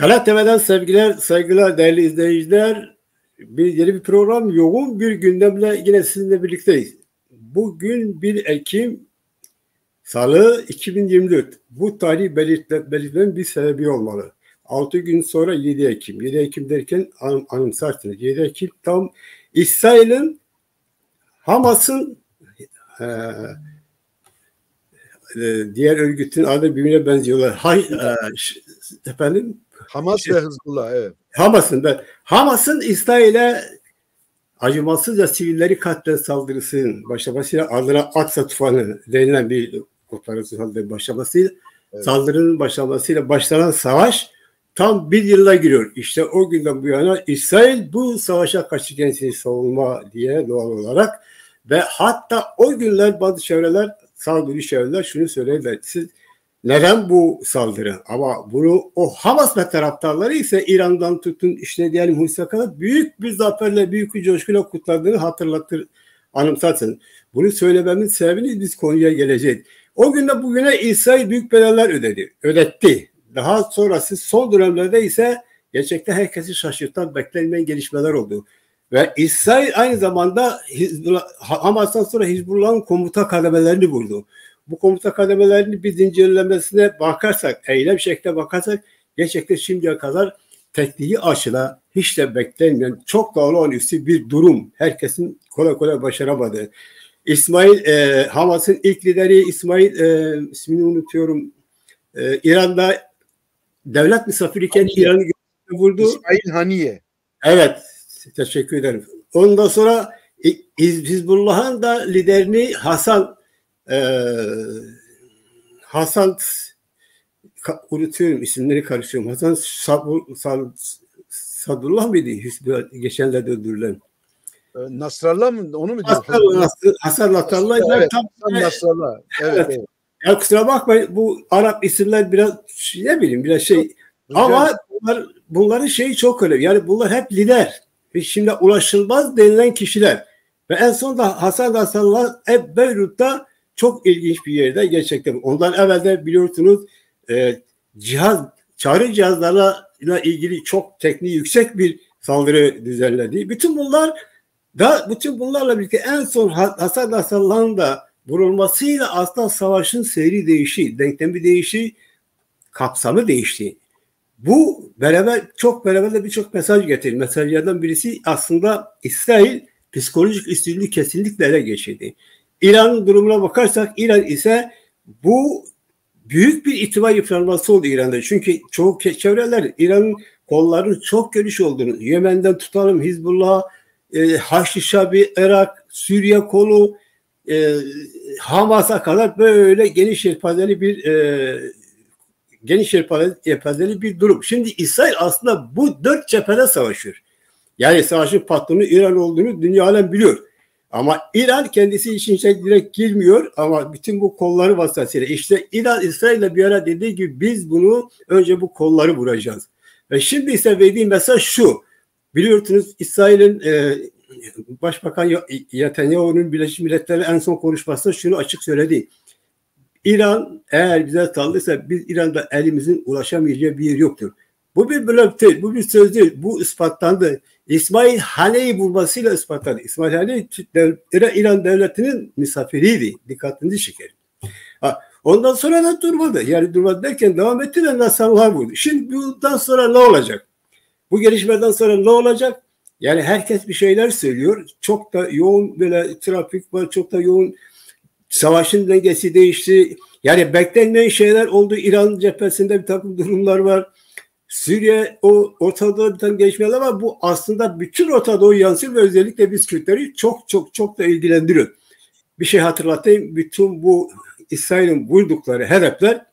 Kara TV'den sevgiler, saygılar değerli izleyiciler. Yeni bir program, yoğun bir gündemle yine sizinle birlikteyiz. Bugün 1 Ekim Salı 2024. Bu tarih belirtmenin bir sebebi olmalı. 6 gün sonra 7 Ekim. 7 Ekim derken anımsarsınız. 7 Ekim tam İsrail'in Hamas'ın diğer örgütün adı birbirine benziyorlar. Efendim? Hamas ve Hizbullah, evet. Hamas'ın İsrail'e acımasızca sivilleri katlen saldırısının başlamasıyla adına Aksa Tufanı denilen bir kurtarıcı saldırı başlamasıyla, evet, saldırının başlamasıyla başlanan savaş tam bir yıla giriyor. İşte o günden bu yana İsrail bu savaşa karşı kendisini savunma diye doğal olarak ve hatta o günler bazı çevreler, sağduyulu çevreler şunu söylerler. Siz neden bu saldırı? Ama bunu o Hamas ve taraftarları ise İran'dan tutun işte diyelim Hulusi'ye kadar büyük bir zaferle, büyük bir coşkuyla kutladığını hatırlatır, anımsatsın. Bunu söylememin sebebini biz konuya geleceğiz. O günde bugüne İsrail büyük bedeller ödetti. Daha sonrası son dönemlerde ise gerçekten herkesi şaşırtan, beklenmeyen gelişmeler oldu. Ve İsrail aynı zamanda Hamas'tan sonra Hizbullah'ın komuta kademelerini vurdu. Bu komuta kademelerini bir zincirlemesine bakarsak, eylem şekline bakarsak gerçekten şimdiye kadar tekniği aşıla hiç de beklenmeyen çok da olağanüstü bir durum. Herkesin kolay kolay başaramadığı. Hamas'ın ilk lideri İsmail, ismini unutuyorum, İran'da devlet misafiriyken İran'ı vurdu. İsmail Haniye. Evet, teşekkür ederim. Ondan sonra Hizbullah'ın da liderini unutuyorum, isimleri karışıyorum. Hasan Sadullah mıydı? Geçenlerde öldürülen. Nasrallah mı? Onu mu diyorsun? Hasan Nasrallah. Evet, Hasan Nasrallah. Evet. Ya kusura bakmayın, bu Arap isimler biraz ne bileyim biraz şey. Ama bunların şeyi çok önemli. Yani bunlar hep lider. Şimdi ulaşılmaz denilen kişiler. Ve en son da Hasan Nasrallah hep Beyrut'ta çok ilginç bir yerde gerçekten. Ondan evvel de biliyorsunuz çağrı cihazlarıyla ilgili çok tekniği yüksek bir saldırı düzenledi. Bütün bunlarla birlikte en son Hasan Nasrallah'ın da vurulmasıyla aslında savaşın seyri değişti, denklemi değişti, kapsamı değişti. Bu beraber de birçok mesaj getirdi. Mesajlardan birisi aslında İsrail psikolojik üstünlüğü kesinlikle ele geçirdi. İran'ın durumuna bakarsak İran ise bu büyük bir itibar yıpranması oldu İran'da. Çünkü çoğu çevreler İran'ın kollarının çok geniş olduğunu, Yemen'den tutalım Hizbullah, Haçlı Şabi, Irak, Suriye kolu, Hamas'a kadar böyle geniş yelpazeli bir durum. Şimdi İsrail aslında bu 4 cephede savaşıyor. Yani savaşın patronu İran olduğunu dünya alem biliyor. Ama İran kendisi için direkt girmiyor ama bütün bu kolları vasıtasıyla işte İran İsrail'le bir ara dediği gibi biz bunu önce bu kolları vuracağız. Ve şimdi ise verdiğim mesaj şu. Biliyorsunuz İsrail'in Başbakan Netanyahu'nun Birleşmiş Milletler'e en son konuşmasında şunu açık söyledi. İran eğer bize saldırırsa biz İran'da elimizin ulaşamayacağı bir yer yoktur. Bu bir blöf değil, bu bir söz değil, bu ispatlandı. İsmail Haniye'yi bulmasıyla ispatlandı. İsmail Haniye İran devletinin misafiriydi. Dikkatinizi çekerim. Ondan sonra da durmadı. Yani durmadı derken devam etti de Nasrallah vurdu. Şimdi bundan sonra ne olacak? Bu gelişmeden sonra ne olacak? Yani herkes bir şeyler söylüyor. Çok da yoğun böyle trafik var, çok da yoğun savaşın dengesi değişti. Yani beklenmeyen şeyler oldu. İran cephesinde bir takım durumlar var. Suriye, Orta Doğu'da bir takım gelişmeler var. Bu aslında bütün Orta Doğu'yu yansıyor ve özellikle biz Kürtleri çok da ilgilendiriyor. Bir şey hatırlatayım. Bütün bu İsrail'in vurdukları hedefler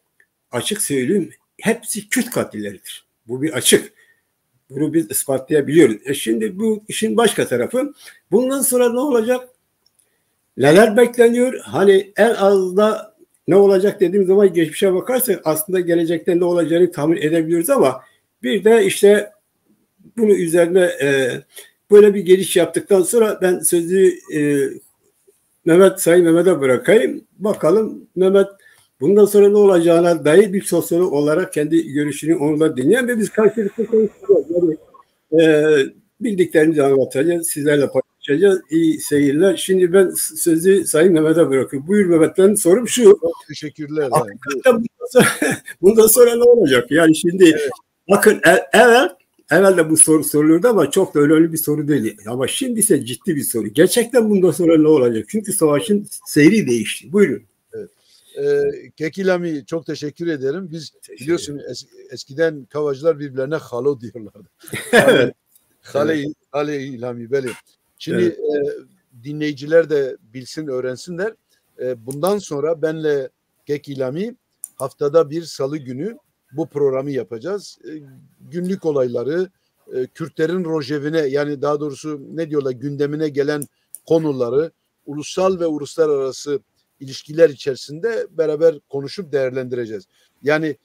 açık söyleyeyim hepsi Kürt katilleridir. Bu bir açık. Bunu biz ispatlayabiliyoruz. Şimdi bu işin başka tarafı. Bundan sonra ne olacak? Neler bekleniyor? Hani en az da ne olacak dediğim zaman geçmişe bakarsak aslında gelecekte ne olacağını tahmin edebiliyoruz ama bir de işte bunu üzerine böyle bir giriş yaptıktan sonra ben sözü Sayın Mehmet'e bırakayım. Bakalım Mehmet bundan sonra ne olacağına dair bir sosyolog olarak kendi görüşünü onunla dinleyen ve biz karşılıklı konuşuyoruz. Yani, bildiklerimizi anlatacağız, sizlerle paylaşacağız. İyi seyirler. Şimdi ben sözü Sayın Mehmet'e bırakıyorum. Buyur Mehmet, ben sorum şu. Çok teşekkürler. Bundan sonra ne olacak? Yani şimdi bakın evvel de bu soru soruluyordu ama çok da önemli bir soru değil. Ama şimdi ise ciddi bir soru. Gerçekten bundan sonra ne olacak? Çünkü savaşın seyri değişti. Buyurun. Evet. Kekilami, çok teşekkür ederim. Biz biliyorsun eskiden kavacılar birbirlerine halo diyorlardı. Evet. Hale İlhami böyle. Şimdi dinleyiciler de bilsin, öğrensinler. Bundan sonra benle Kekilami haftada bir salı günü bu programı yapacağız. Günlük olayları, Kürtlerin rojevine, yani daha doğrusu ne diyorlar, gündemine gelen konuları ulusal ve uluslararası ilişkiler içerisinde beraber konuşup değerlendireceğiz. Yani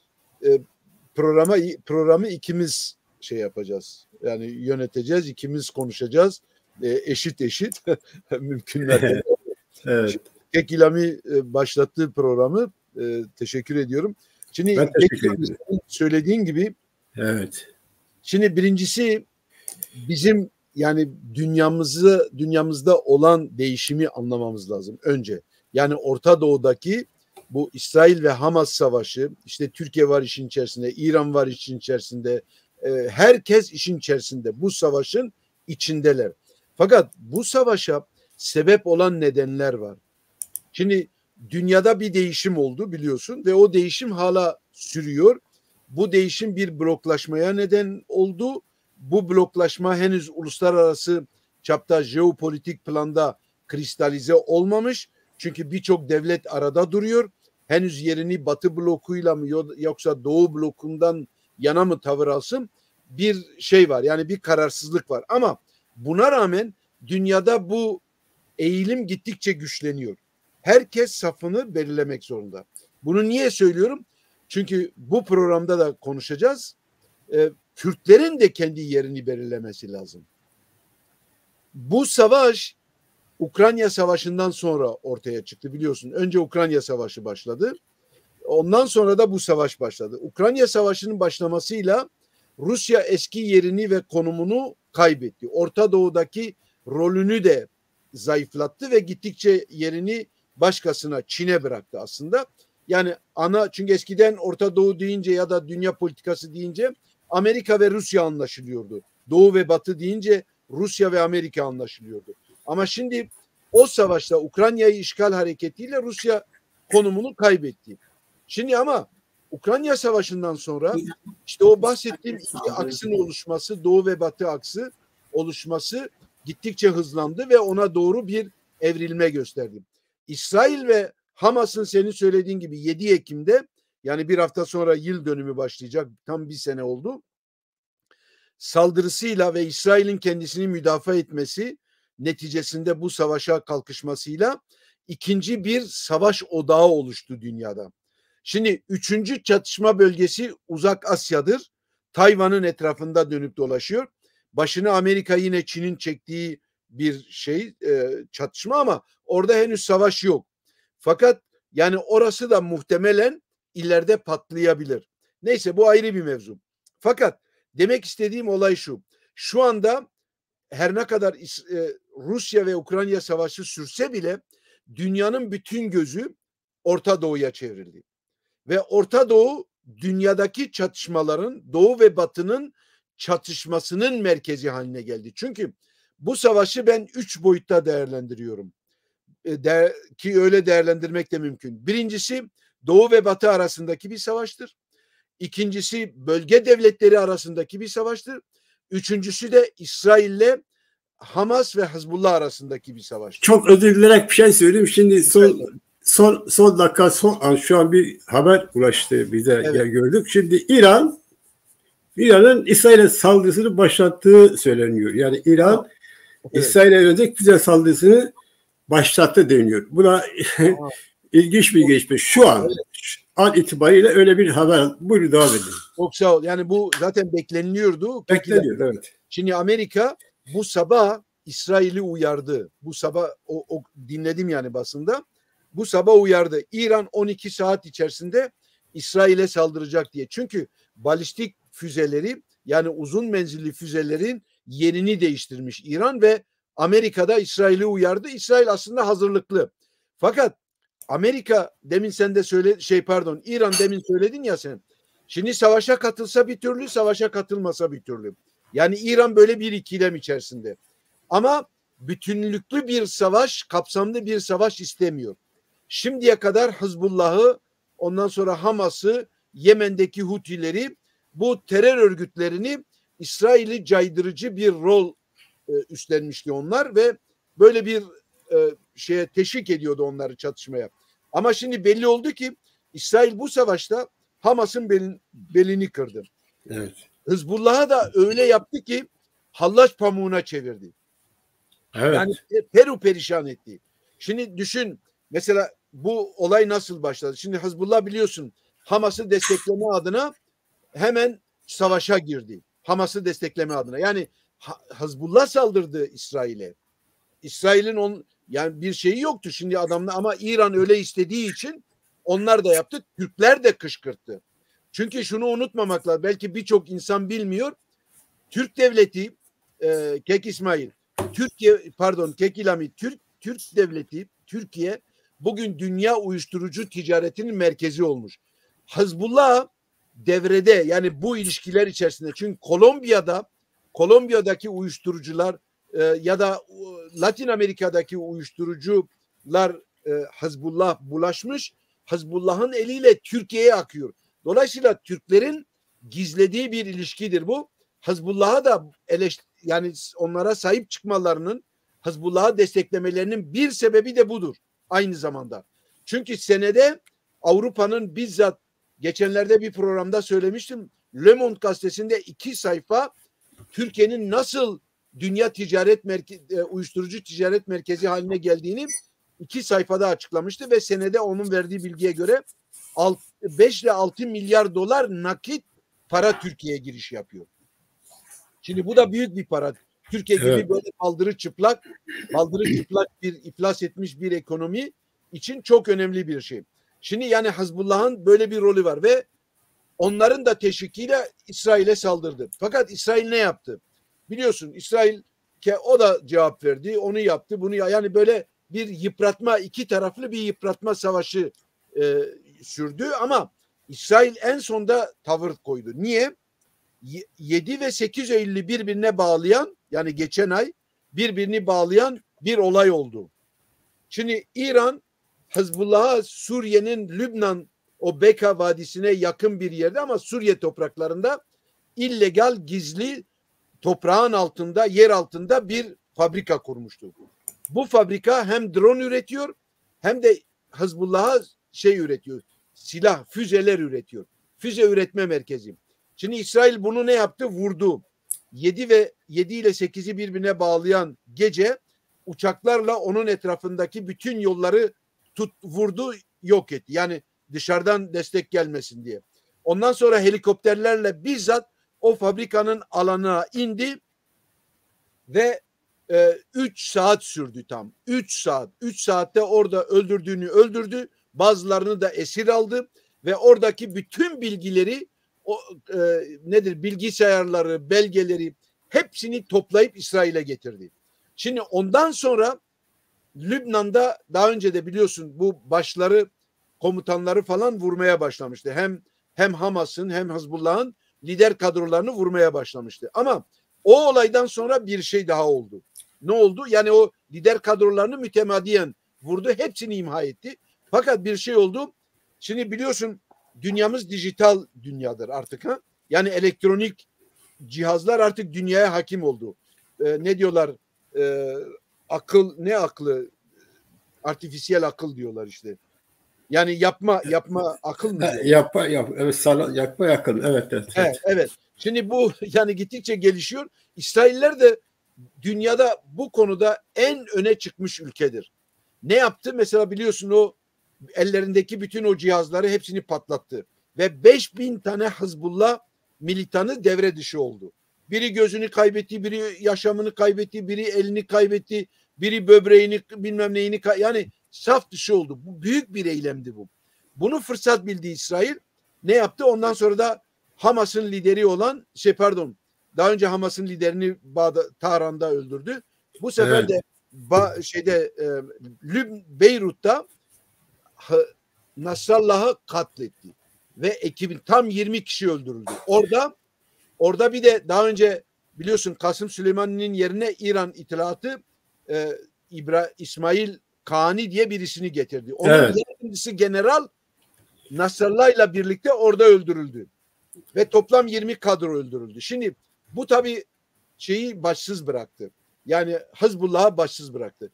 programı ikimiz şey yapacağız. Yani yöneteceğiz, ikimiz konuşacağız. Eşit mümkün mertebe. Evet. Kekilami başlattığı programı teşekkür ediyorum. Şimdi söylediğin gibi, evet. Şimdi birincisi bizim yani dünyamızda olan değişimi anlamamız lazım önce. Yani Orta Doğu'daki bu İsrail ve Hamas savaşı, işte Türkiye var işin içerisinde, İran var işin içerisinde, herkes işin içerisinde, bu savaşın içindeler. Fakat bu savaşa sebep olan nedenler var. Şimdi dünyada bir değişim oldu biliyorsun ve o değişim hala sürüyor. Bu değişim bir bloklaşmaya neden oldu. Bu bloklaşma henüz uluslararası çapta jeopolitik planda kristalize olmamış. Çünkü birçok devlet arada duruyor. Henüz yerini Batı blokuyla mı yoksa Doğu blokundan yana mı tavır alsın? Bir şey var, yani bir kararsızlık var. Ama buna rağmen dünyada bu eğilim gittikçe güçleniyor. Herkes safını belirlemek zorunda. Bunu niye söylüyorum? Çünkü bu programda da konuşacağız. Kürtlerin de kendi yerini belirlemesi lazım. Bu savaş Ukrayna Savaşı'ndan sonra ortaya çıktı biliyorsun. Önce Ukrayna Savaşı başladı. Ondan sonra da bu savaş başladı. Ukrayna Savaşı'nın başlamasıyla Rusya eski yerini ve konumunu kaybetti. Orta Doğu'daki rolünü de zayıflattı ve gittikçe yerini başkasına, Çin'e bıraktı aslında. Yani çünkü eskiden Orta Doğu deyince ya da dünya politikası deyince Amerika ve Rusya anlaşılıyordu. Doğu ve Batı deyince Rusya ve Amerika anlaşılıyordu. Ama şimdi o savaşta Ukrayna'yı işgal hareketiyle Rusya konumunu kaybetti. Şimdi ama Ukrayna Savaşı'ndan sonra işte o bahsettiğim iki aksın oluşması, Doğu ve Batı aksı oluşması gittikçe hızlandı ve ona doğru bir evrilme gösterdi. İsrail ve Hamas'ın senin söylediğin gibi 7 Ekim'de, yani bir hafta sonra yıl dönümü başlayacak, tam bir sene oldu, saldırısıyla ve İsrail'in kendisini müdafaa etmesi neticesinde bu savaşa kalkışmasıyla ikinci bir savaş odağı oluştu dünyada. Şimdi 3. çatışma bölgesi Uzak Asya'dır. Tayvan'ın etrafında dönüp dolaşıyor. Başını Amerika yine Çin'in çektiği bir çatışma ama orada henüz savaş yok. Fakat yani orası da muhtemelen ileride patlayabilir. Neyse, bu ayrı bir mevzu. Fakat demek istediğim olay şu. Şu anda her ne kadar Rusya ve Ukrayna savaşı sürse bile dünyanın bütün gözü Orta Doğu'ya çevrildi. Ve Orta Doğu dünyadaki çatışmaların, Doğu ve Batı'nın çatışmasının merkezi haline geldi. Çünkü bu savaşı ben 3 boyutta değerlendiriyorum. Ki öyle değerlendirmek de mümkün. Birincisi Doğu ve Batı arasındaki bir savaştır. İkincisi bölge devletleri arasındaki bir savaştır. Üçüncüsü de İsrail'le Hamas ve Hizbullah arasındaki bir savaştır. Çok özür dilerim, bir şey söyleyeyim. Şimdi son dakika, şu an bir haber ulaştı bize, evet. Gördük. Şimdi İran'ın İsrail'e saldırısını başlattığı söyleniyor. Yani İran İsrail'e yönelik füze saldırısını başlattı deniyor. Bu da ilginç bir gelişme. Şu an itibariyle öyle bir haber. Buyurun, devam edin. Çok sağ ol. Yani bu zaten bekleniyordu. Bekleniyor, evet. Şimdi Amerika bu sabah İsrail'i uyardı. Bu sabah o dinledim yani basında. bu sabah uyardı. İran 12 saat içerisinde İsrail'e saldıracak diye. Çünkü balistik füzeleri, yani uzun menzilli füzelerin yerini değiştirmiş İran ve Amerika'da İsrail'i uyardı. İsrail aslında hazırlıklı. Fakat Amerika demin sen de İran demin söyledin ya sen. Şimdi savaşa katılsa bir türlü, savaşa katılmasa bir türlü. Yani İran böyle bir ikilem içerisinde. Ama bütünlüklü bir savaş, kapsamlı bir savaş istemiyor. Şimdiye kadar Hizbullah'ı, ondan sonra Hamas'ı, Yemen'deki Hutileri, bu terör örgütlerini İsrail'i caydırıcı bir rol üstlenmişti onlar ve böyle bir şeye teşvik ediyordu onları çatışmaya. Ama şimdi belli oldu ki İsrail bu savaşta Hamas'ın belini kırdı. Evet. Hizbullah'a da öyle yaptı ki hallaç pamuğuna çevirdi. Evet. Yani perişan etti. Şimdi düşün, mesela bu olay nasıl başladı? Şimdi Hizbullah biliyorsun Hamas'ı destekleme adına hemen savaşa girdi. Hamas'ı destekleme adına. Yani Hizbullah saldırdı İsrail'e. İsrail'in yani bir şeyi yoktu şimdi adamla, ama İran öyle istediği için onlar da yaptı. Türkler de kışkırttı. Çünkü şunu unutmamak lazım. Belki birçok insan bilmiyor. Türk devleti Kek İsmail, Kek İlami, Türk devleti, Türkiye bugün dünya uyuşturucu ticaretinin merkezi olmuş. Hizbullah devrede, yani bu ilişkiler içerisinde. Çünkü Kolombiya'daki uyuşturucular ya da Latin Amerika'daki uyuşturucular Hizbullah bulaşmış. Hizbullah'ın eliyle Türkiye'ye akıyor. Dolayısıyla Türklerin gizlediği bir ilişkidir bu. Hizbullah'a da yani onlara sahip çıkmalarının, Hizbullah'ı desteklemelerinin bir sebebi de budur aynı zamanda. Çünkü senede Avrupa'nın, bizzat geçenlerde bir programda söylemiştim, Le Monde gazetesinde 2 sayfa Türkiye'nin nasıl dünya uyuşturucu ticaret merkezi haline geldiğini 2 sayfada açıklamıştı ve senede onun verdiği bilgiye göre 5 ile 6 milyar dolar nakit para Türkiye'ye giriş yapıyor. Şimdi bu da büyük bir para. Türkiye gibi böyle baldırı çıplak bir iflas etmiş bir ekonomi için çok önemli bir şey. Şimdi yani Hizbullah'ın böyle bir rolü var ve onların da teşvikiyle İsrail'e saldırdı. Fakat İsrail ne yaptı? Biliyorsun İsrail o da cevap verdi, onu yaptı, bunu yani böyle bir yıpratma, 2 taraflı bir yıpratma savaşı sürdü ama İsrail en sonda tavır koydu. Niye? 7 ve 8 Eylül'ü birbirine bağlayan, yani geçen ay birbirini bağlayan bir olay oldu. Şimdi İran Hizbullah'a Suriye'nin Lübnan, o Beka Vadisi'ne yakın bir yerde ama Suriye topraklarında illegal, gizli, toprağın altında, yer altında bir fabrika kurmuştu. Bu fabrika hem drone üretiyor hem de Hizbullah'a üretiyor. Silah, füzeler üretiyor. Füze üretme merkezi. Şimdi İsrail bunu ne yaptı? Vurdu. 7 ile 8'i birbirine bağlayan gece uçaklarla onun etrafındaki bütün yolları vurdu, yok etti. Yani dışarıdan destek gelmesin diye. Ondan sonra helikopterlerle bizzat o fabrikanın alanına indi ve 3 saat sürdü tam. 3 saat. 3 saatte orada öldürdüğünü öldürdü. Bazılarını da esir aldı ve oradaki bütün bilgileri, bilgisayarları, belgeleri hepsini toplayıp İsrail'e getirdi. Şimdi ondan sonra Lübnan'da daha önce de biliyorsun bu başları, komutanları falan vurmaya başlamıştı. Hem Hamas'ın hem Hizbullah'ın lider kadrolarını vurmaya başlamıştı. Ama o olaydan sonra bir şey daha oldu. Ne oldu? Yani o lider kadrolarını mütemadiyen vurdu. Hepsini imha etti. Fakat bir şey oldu. Şimdi biliyorsun dünyamız dijital dünyadır artık. Yani elektronik cihazlar artık dünyaya hakim oldu. Ne diyorlar? Aklı? Artifisiyel akıl diyorlar işte. Yani yapma akıl mı? Yapma akıl. Evet. Şimdi bu yani gittikçe gelişiyor. İsrailler de dünyada bu konuda en öne çıkmış ülkedir. Ne yaptı? Mesela biliyorsun o ellerindeki bütün o cihazları hepsini patlattı. Ve 5000 tane Hizbullah militanı devre dışı oldu. Biri gözünü kaybetti, biri yaşamını kaybetti, biri elini kaybetti, biri böbreğini bilmem neyini yani saf dışı oldu. Bu büyük bir eylemdi bu. Bunu fırsat bildi İsrail. Ne yaptı? Ondan sonra da Hamas'ın lideri olan daha önce Hamas'ın liderini Tahran'da öldürdü. Bu sefer de Beyrut'ta Nasrallah'ı katletti ve ekibin tam 20 kişi öldürüldü. Orada bir de daha önce biliyorsun Kasım Süleyman'ın yerine İran İttihatı İsmail Kani diye birisini getirdi. Onun yardımcısı General Nasrallah'la birlikte orada öldürüldü. Ve toplam 20 kadro öldürüldü. Şimdi bu tabii şeyi başsız bıraktı. Yani Hizbullah'ı başsız bıraktı.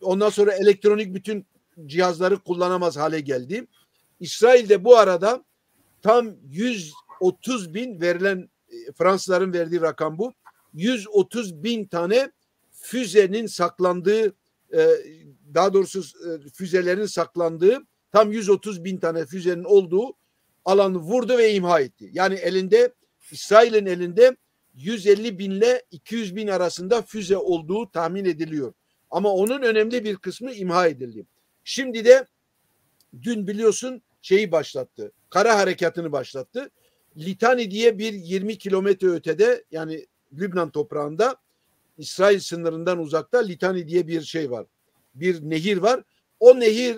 Ondan sonra elektronik bütün cihazları kullanamaz hale geldi. İsrail'de bu arada tam 130 bin verilen, Fransızların verdiği rakam bu. 130 bin tane füzenin saklandığı, daha doğrusu füzelerin saklandığı, tam 130 bin tane füzenin olduğu alanı vurdu ve imha etti. Yani İsrail'in elinde 150 binle 200 bin arasında füze olduğu tahmin ediliyor. Ama onun önemli bir kısmı imha edildi. Şimdi de dün biliyorsun başlattı. Kara harekatını başlattı. Litani diye bir 20 kilometre ötede, yani Lübnan toprağında, İsrail sınırından uzakta Litani diye bir var. Bir nehir var. O nehir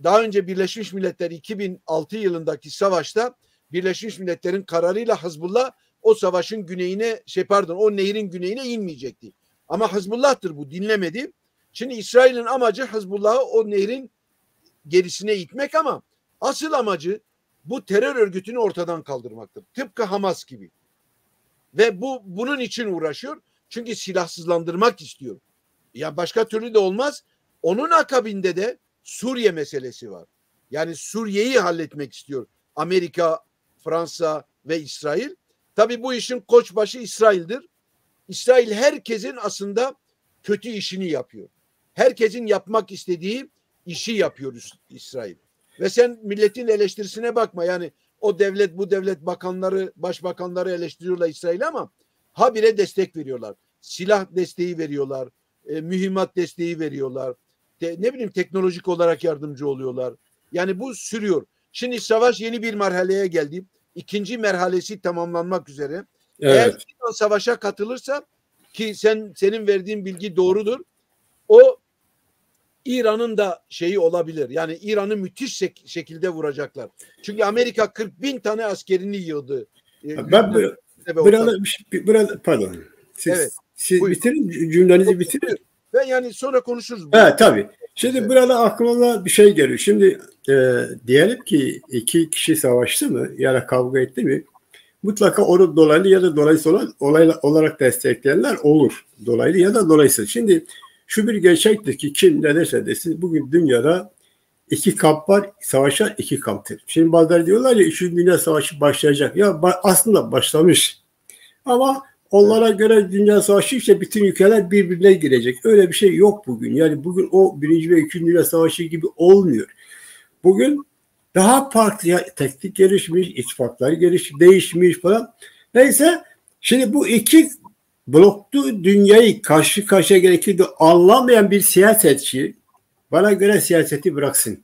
daha önce Birleşmiş Milletler 2006 yılındaki savaşta Birleşmiş Milletler'in kararıyla Hizbullah o savaşın güneyine o nehrin güneyine inmeyecekti. Ama Hizbullah'tır bu, dinlemedi. Şimdi İsrail'in amacı Hizbullah'ı o nehrin gerisine itmek, ama asıl amacı bu terör örgütünü ortadan kaldırmaktır. Tıpkı Hamas gibi. Ve bunun için uğraşıyor. Çünkü silahsızlandırmak istiyor. Ya başka türlü de olmaz. Onun akabinde de Suriye meselesi var. Yani Suriye'yi halletmek istiyor Amerika, Fransa ve İsrail. Tabii bu işin koçbaşı İsrail'dir. İsrail herkesin aslında kötü işini yapıyor. Herkesin yapmak istediği işi yapıyor İsrail. Ve sen milletin eleştirisine bakma. Yani o devlet, bu devlet bakanları, başbakanları eleştiriyorlar İsrail'i, ama habire destek veriyorlar. Silah desteği veriyorlar. Mühimmat desteği veriyorlar. Teknolojik olarak yardımcı oluyorlar. Yani bu sürüyor. Şimdi savaş yeni bir merhaleye geldi. İkinci merhalesi tamamlanmak üzere. Evet. Eğer İran savaşa katılırsa, ki senin verdiğin bilgi doğrudur, o İran'ın da olabilir. Yani İran'ı müthiş şekilde vuracaklar. Çünkü Amerika 40 bin tane askerini yığdı. Pardon. Evet. Siz bitirin, cümlenizi bitirin. Ve yani sonra konuşuruz. Evet, tabii. Şimdi burada aklıma bir şey geliyor. Şimdi diyelim ki iki kişi savaştı mı ya da kavga etti mi, mutlaka onu dolaylı ya da dolayısız olarak destekleyenler olur. Dolaylı ya da dolayısız. Şimdi şu bir gerçektir ki kim ne derse desin, bugün dünyada iki kamp var, savaşan iki kamptır. Şimdi bazıları diyorlar ya 3. Dünya Savaşı başlayacak. Ya aslında başlamış. Ama onlara göre Dünya Savaşı işte bütün ülkeler birbirine girecek. Öyle bir şey yok bugün. Yani bugün o 1. ve 2. Dünya Savaşı gibi olmuyor. Bugün daha farklı teknik gelişmiş, ittifaklar değişmiş falan. Neyse, şimdi bu iki bloklu dünyayı karşı karşıya gerekirdi anlamayan bir siyasetçi bana göre siyaseti bıraksın.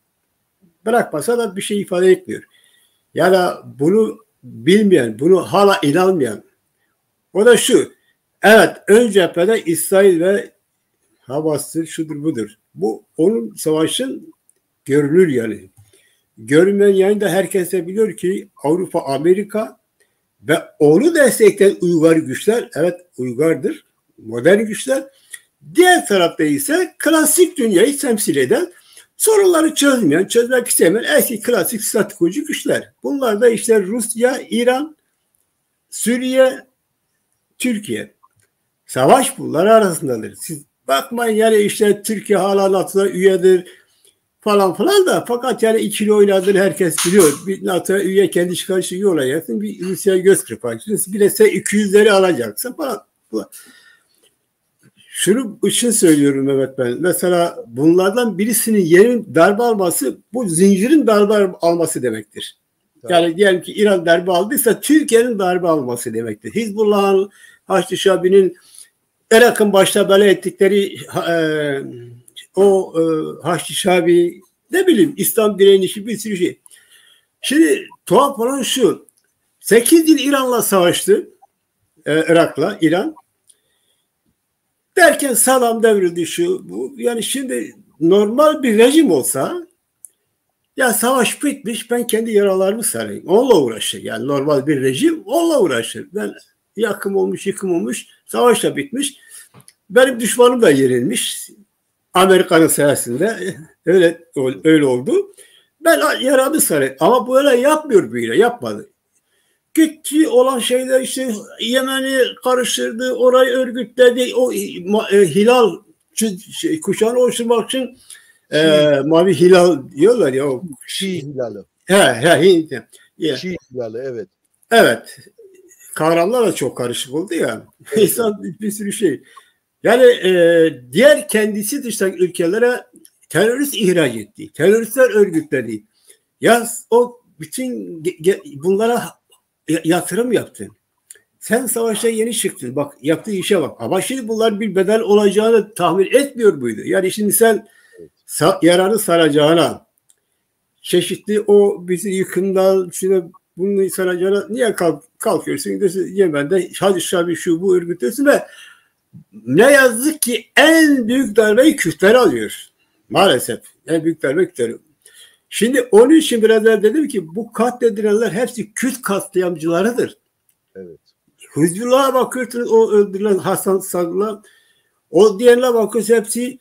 Bırakmasa da bir şey ifade etmiyor. Ya da bunu bilmeyen, bunu hala inanmayan, o da şu: evet, ön cephede İsrail ve Hamas'tır, şudur budur. Bu onun savaşın görülür yani. Görünmeyen yani da herkes de biliyor ki Avrupa, Amerika ve onu destekleyen uygar güçler, evet uygardır, modern güçler. Diğer tarafta ise klasik dünyayı temsil eden, sorunları çözmek istemeyen eski klasik stratejik güçler. Bunlar da işte Rusya, İran, Suriye, Türkiye. Savaş bunlar arasındadır. Siz bakmayın yani işte Türkiye hala NATO'da üyedir falan da, fakat yani ikili oynadığını herkes biliyor. Bir NATO'ya üye, kendi çıkarışı iyi olacaksın, bir Rusya'ya göz kırpacaksın, bir de sen 200'leri alacaksın falan. Şunu için söylüyorum Mehmet ben. Mesela bunlardan birisinin yerin darbe alması, bu zincirin darbe alması demektir. Tabii. Yani diyelim ki İran darbe aldıysa Türkiye'nin darbe alması demektir. Hizbullah'ın, Haçlı Şabi'nin Irak'ın başta böyle ettikleri o Haçlı Şabi, ne bileyim İslam direnişi, bir sürü şey. Şimdi tuhaf olan şu, 8 yıl İran'la savaştı, Irak'la İran. Derken Saddam devrildi, şu bu. Yani şimdi normal bir rejim olsa, ya savaş bitmiş, ben kendi yaralarımı sarayım. Onunla uğraşır. Yani normal bir rejim onunla uğraşır. Ben yakım olmuş, yıkım olmuş, savaş da bitmiş. Benim düşmanım da yenilmiş. Amerika'nın sayesinde öyle oldu. Ben yaramı sarayım. Ama böyle yapmıyor, böyle yapmadı. Gitti olan şeyler işte, Yemen'i karıştırdı, orayı örgütledi, o hilal kuşağını oluşturmak için mavi hilal diyorlar ya. O Şii hilali. Hint. Şii hilali, evet. Evet. Kavramlar da çok karışık oldu ya. Evet. İnsan bir sürü şey. Yani diğer kendisi dışındaki ülkelere terörist ihraç etti. Teröristler örgütledi. Ya o bütün bunlara yatırım yaptın. Sen savaşta yeni çıktın. Bak, yaptığı işe bak. Ama şimdi bunlar bir bedel olacağını tahmin etmiyor muydu? Yani şimdi sen yararı saracağına, çeşitli o bizi yıkımdan bunu saracağına niye kalkıyorsun? Yemen'de Haçlı Şabi şu bu örgütlesin ve ne yazık ki en büyük darbeyi Kürtler alıyor. Maalesef. En büyük darbe Kürtler. Şimdi onun için biraz evvel dedim ki bu katledilenler hepsi Kürt katliamcılarıdır. Evet. Hizbullah'a bakıyorsunuz, o öldürülen Hasan Sadullah, o diğerine bakıyorsunuz, hepsi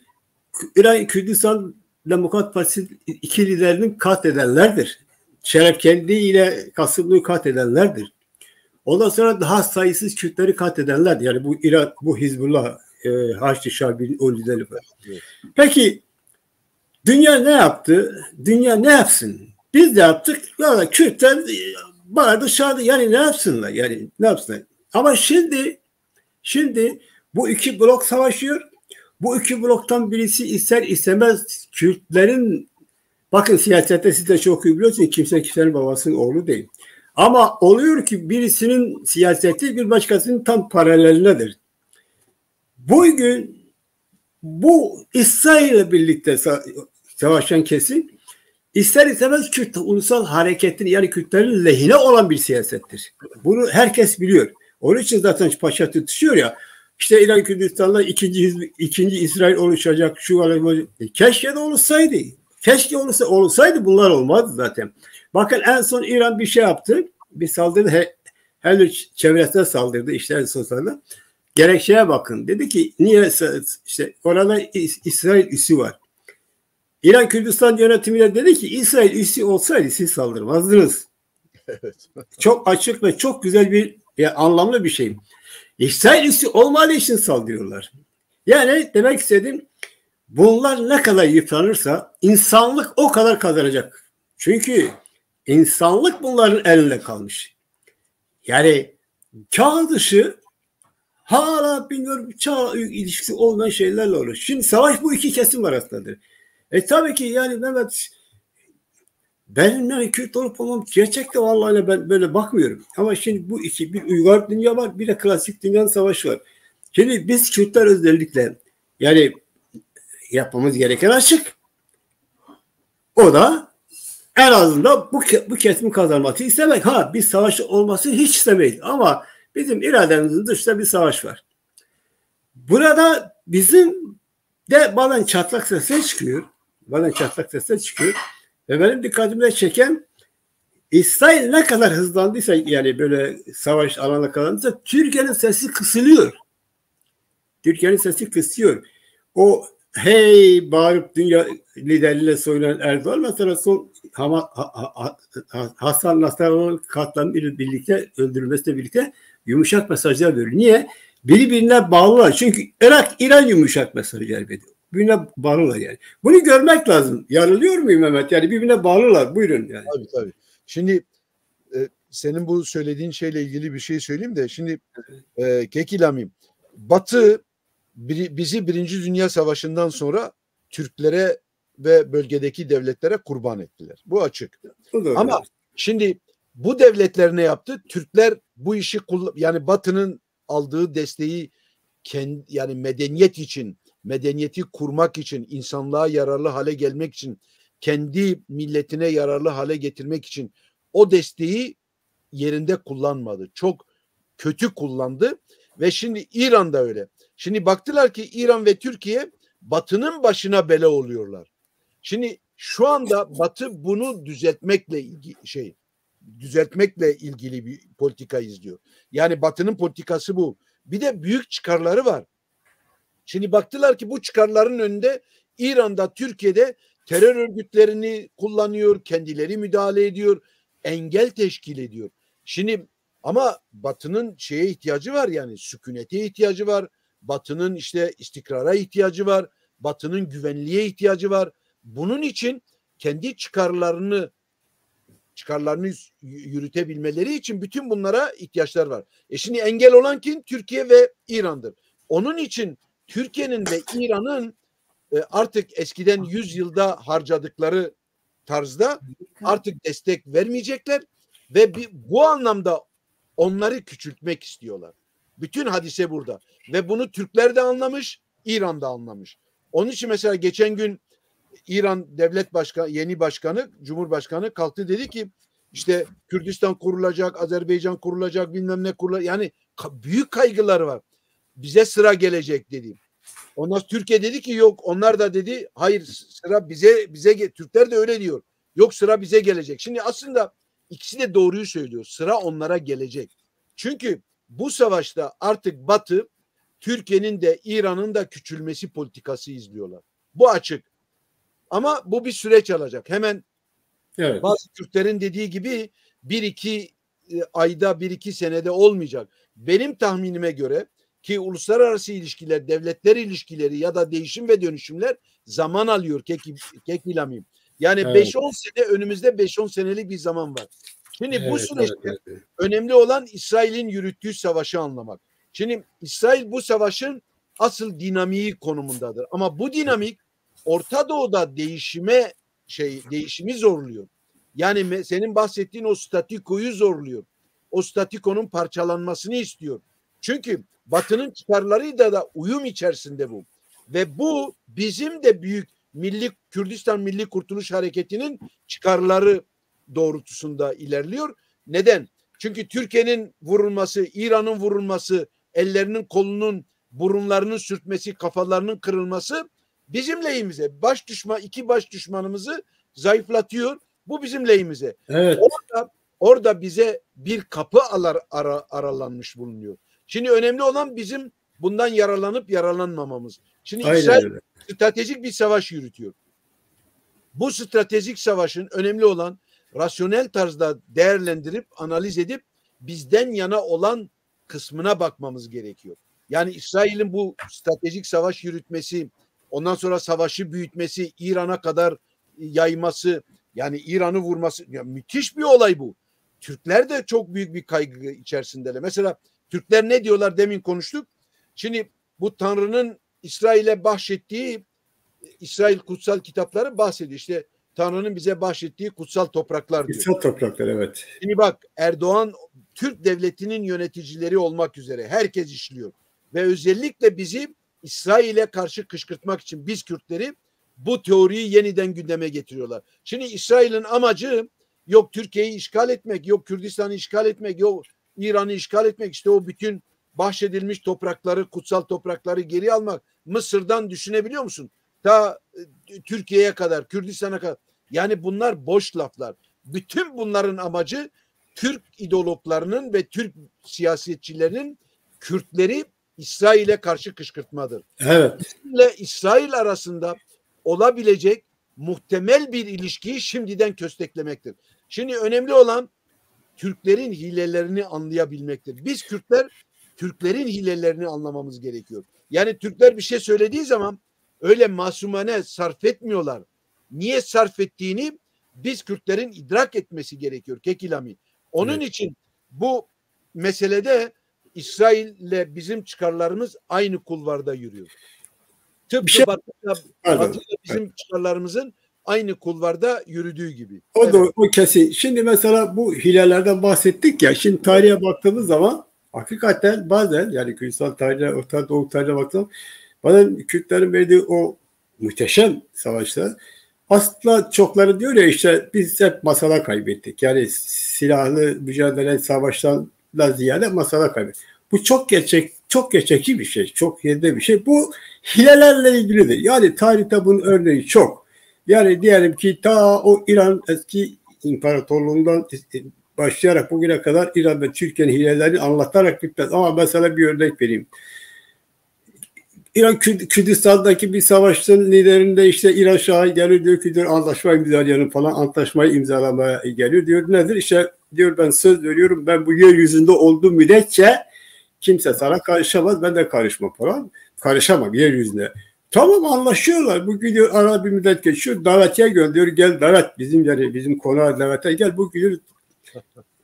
İran Kürdistan Demokrat Partisi iki liderinin katledenlerdir. Şerefkendi ile Kasımlı'yı katledenlerdir. Ondan sonra daha sayısız Kürtleri katledenlerdir. Yani bu İran, bu Hizbullah, Haçlı Şabi'nin o lideri var. Evet. Peki dünya ne yaptı? Dünya ne yapsın? Biz de yaptık. Ya Kürtler bana dışarıda, yani ne yapsınlar? Yani ne yapsınlar? Ama şimdi bu iki blok savaşıyor. Bu iki bloktan birisi ister istemez Kürtlerin, bakın siyasette siz de çok iyi biliyorsunuz, kimsenin babasının oğlu değil. Ama oluyor ki birisinin siyaseti bir başkasının tam paralelindedir. Bugün bu İsrail'le birlikte savaşan kesim ister istemez Kürt ulusal hareketinin, yani Kürtlerin lehine olan bir siyasettir. Bunu herkes biliyor. Onun için zaten paşa tutuşuyor ya. İşte İran Kürdistan'da ikinci İsrail oluşacak, şu olacak. Keşke de olsaydı. Keşke olsaydı bunlar olmazdı zaten. Bakın en son İran bir şey yaptı. Bir saldırdı. Her çevresine saldırdı, işte en son saldırdı. Gerekçeye bakın. Dedi ki niye, işte orada İsrail üssü var. İran Kürdistan yönetimine dedi ki İsrail üssü olsaydı siz saldırmazdınız. Evet. Çok açık ve çok güzel bir, anlamlı bir şey. İsrail üssü olmadığı için saldırıyorlar. Yani demek istedim, bunlar ne kadar yıpranırsa insanlık o kadar kazanacak. Çünkü insanlık bunların elinde kalmış. Yani çağ dışı, hala bilmiyorum, çağ ilişkisi olmayan şeylerle olur. Şimdi savaş bu iki kesim arasındadır. Tabii ki yani Mehmet, benim yani Kürt olup olmam gerçekten vallahi ben böyle bakmıyorum. Ama şimdi bu iki, bir uygar dünya var, bir de klasik dünyanın savaşı var. Şimdi biz Kürtler özellikle yani yapmamız gereken açık. O da en azından bu kesimin kazanması istemek. Bir savaş olması hiç istemeyiz. Ama bizim irademizin dışında bir savaş var. Burada bizim de bazen çatlak sesler çıkıyor. Ve benim dikkatimi çeken, İsrail ne kadar hızlandıysa, yani böyle savaş alanına kalandıysa, Türkiye'nin sesi kısılıyor. O hey bağırıp dünya liderliğiyle soyunan Erdoğan mesela son Hasan Nasrallah'ın katliamıyla birlikte, öldürülmesiyle birlikte yumuşak mesajlar veriyor. Niye? Birbirine bağlılar. Çünkü İran yumuşak mesajlar veriyor. Birbirine bağlılar yani. Bunu görmek lazım. Yanılıyor muyum Mehmet? Yani birbirine bağlılar. Buyurun yani. Tabii. Şimdi senin bu söylediğin şeyle ilgili bir şey söyleyeyim de şimdi Kekilamim, Batı bizi Birinci Dünya Savaşı'ndan sonra Türklere ve bölgedeki devletlere kurban ettiler. Bu açık. Ama şimdi bu devletler ne yaptı? Türkler bu işi yani Batı'nın aldığı desteği yani medeniyet için, medeniyeti kurmak için, insanlığa yararlı hale gelmek için, kendi milletine yararlı hale getirmek için o desteği yerinde kullanmadı. Çok kötü kullandı ve şimdi İran da öyle. Şimdi baktılar ki İran ve Türkiye Batı'nın başına bela oluyorlar. Şimdi şu anda Batı bunu düzeltmekle ilgili bir politika izliyor. Yani Batı'nın politikası bu. Bir de büyük çıkarları var. Şimdi baktılar ki bu çıkarların önünde İran'da, Türkiye'de terör örgütlerini kullanıyor, kendileri müdahale ediyor, engel teşkil ediyor. Şimdi ama Batı'nın şeye ihtiyacı var, yani sükunete ihtiyacı var. Batı'nın işte istikrara ihtiyacı var. Batı'nın güvenliğe ihtiyacı var. Bunun için kendi çıkarlarını yürütebilmeleri için bütün bunlara ihtiyaçlar var. Şimdi engel olan kim? Türkiye ve İran'dır. Onun için Türkiye'nin ve İran'ın artık eskiden 100 yılda harcadıkları tarzda artık destek vermeyecekler ve bu anlamda onları küçültmek istiyorlar. Bütün hadise burada. Ve bunu Türkler de anlamış, İran da anlamış. Onun için mesela geçen gün İran devlet başkanı, yeni başkanı, Cumhurbaşkanı kalktı, dedi ki işte Kürdistan kurulacak, Azerbaycan kurulacak, bilmem ne kurulacak. Yani büyük kaygıları var. Bize sıra gelecek dedi. Ondan sonra Türkiye dedi ki yok. Onlar da dedi hayır, sıra bize Türkler de öyle diyor. Yok, sıra bize gelecek. Şimdi aslında ikisi de doğruyu söylüyor. Sıra onlara gelecek. Çünkü bu savaşta artık Batı, Türkiye'nin de İran'ın da küçülmesi politikası izliyorlar. Bu açık. Ama bu bir süreç alacak. Hemen evet, bazı Türklerin dediği gibi 1-2 ayda, 1-2 senede olmayacak. Benim tahminime göre ki uluslararası ilişkiler, devletler ilişkileri ya da değişim ve dönüşümler zaman alıyor. Kek ilamim. Yani evet, 5-10 sene, önümüzde 5-10 senelik bir zaman var. Şimdi evet, bu süreçte evet, önemli olan İsrail'in yürüttüğü savaşı anlamak. Şimdi İsrail bu savaşın asıl dinamiği konumundadır. Ama bu dinamik Orta Doğu'da değişimi zorluyor. Yani senin bahsettiğin o statikoyu zorluyor. O statikonun parçalanmasını istiyor. Çünkü Batı'nın çıkarlarıyla da uyum içerisinde bu. Ve bu bizim de büyük Kürdistan Milli Kurtuluş Hareketi'nin çıkarları doğrultusunda ilerliyor. Neden? Çünkü Türkiye'nin vurulması, İran'ın vurulması, ellerinin, kolunun, burunlarının sürtmesi, kafalarının kırılması bizim lehimize. İki baş düşmanımızı zayıflatıyor. Bu bizim lehimize. Evet. Orada bize bir kapı aralanmış bulunuyor. Şimdi önemli olan bizim bundan yararlanıp yararlanmamamız. Şimdi aynen İsrail öyle, stratejik bir savaş yürütüyor. Bu stratejik savaşın önemli olan rasyonel tarzda değerlendirip, analiz edip bizden yana olan kısmına bakmamız gerekiyor. Yani İsrail'in bu stratejik savaş yürütmesi, ondan sonra savaşı büyütmesi, İran'a kadar yayması, yani İran'ı vurması, ya müthiş bir olay bu. Türkler de çok büyük bir kaygı içerisindeler. Mesela Türkler ne diyorlar, demin konuştuk. Şimdi bu Tanrı'nın İsrail'e bahşettiği, İsrail kutsal kitapları bahsediyor. İşte Tanrı'nın bize bahşettiği kutsal topraklar diyor. Kutsal topraklar, evet. Şimdi bak, Erdoğan Türk devletinin yöneticileri olmak üzere herkes işliyor. Ve özellikle bizi İsrail'e karşı kışkırtmak için biz Kürtleri bu teoriyi yeniden gündeme getiriyorlar. Şimdi İsrail'in amacı yok Türkiye'yi işgal etmek, yok Kürdistan'ı işgal etmek, yok İran'ı işgal etmek, işte o bütün bahşedilmiş toprakları, kutsal toprakları geri almak. Mısır'dan düşünebiliyor musun? Ta Türkiye'ye kadar, Kürdistan'a kadar. Yani bunlar boş laflar. Bütün bunların amacı Türk ideologlarının ve Türk siyasetçilerinin Kürtleri İsrail'e karşı kışkırtmadır. Evet. İsrail arasında olabilecek muhtemel bir ilişkiyi şimdiden kösteklemektir. Şimdi önemli olan Türklerin hilelerini anlayabilmektir. Biz Kürtler, Türklerin hilelerini anlamamız gerekiyor. Yani Türkler bir şey söylediği zaman öyle masumane sarf etmiyorlar. Niye sarf ettiğini biz Kürtlerin idrak etmesi gerekiyor Kekilami. Onun için bu meselede İsrail'le bizim çıkarlarımız aynı kulvarda yürüyor. Tıpkı Batı'yla bizim çıkarlarımızın aynı kulvarda yürüdüğü gibi. O da o kesin. Şimdi mesela bu hilelerden bahsettik ya. Şimdi tarihe baktığımız zaman hakikaten bazen, yani Kürdistan tarihine, Orta Doğu tarihine baktığımız Bana Kürtlerin verdiği o muhteşem savaşta aslında çokları diyor ya işte biz hep masada kaybettik. Yani silahlı mücadele savaştan ziyade masada kaybettik. Bu çok gerçekçi bir şey. Çok yerinde bir şey. Bu hilelerle ilgilidir. Yani tarihte bunun örneği çok. Yani diyelim ki ta o İran eski imparatorluğundan başlayarak bugüne kadar İran ve Türkiye'nin hilelerini anlatarak bitmez. Ama mesela bir örnek vereyim. İran Kürdistan'daki bir savaşın liderinde işte İran Şahı geliyor diyor ki diyor anlaşma imzalayalım falan, antlaşmayı imzalamaya geliyor diyor. Nedir? İşte diyor ben söz veriyorum, ben bu yeryüzünde olduğum müddetçe kimse sana karışamaz, ben de karışmam falan. Karışamam yeryüzüne. Tamam, anlaşıyorlar. Bu gidiyor, ara bir müddet geçiyor. Davetiye gönderiyor. Gel davet, bizim konağa davete gel. Bu gidiyor.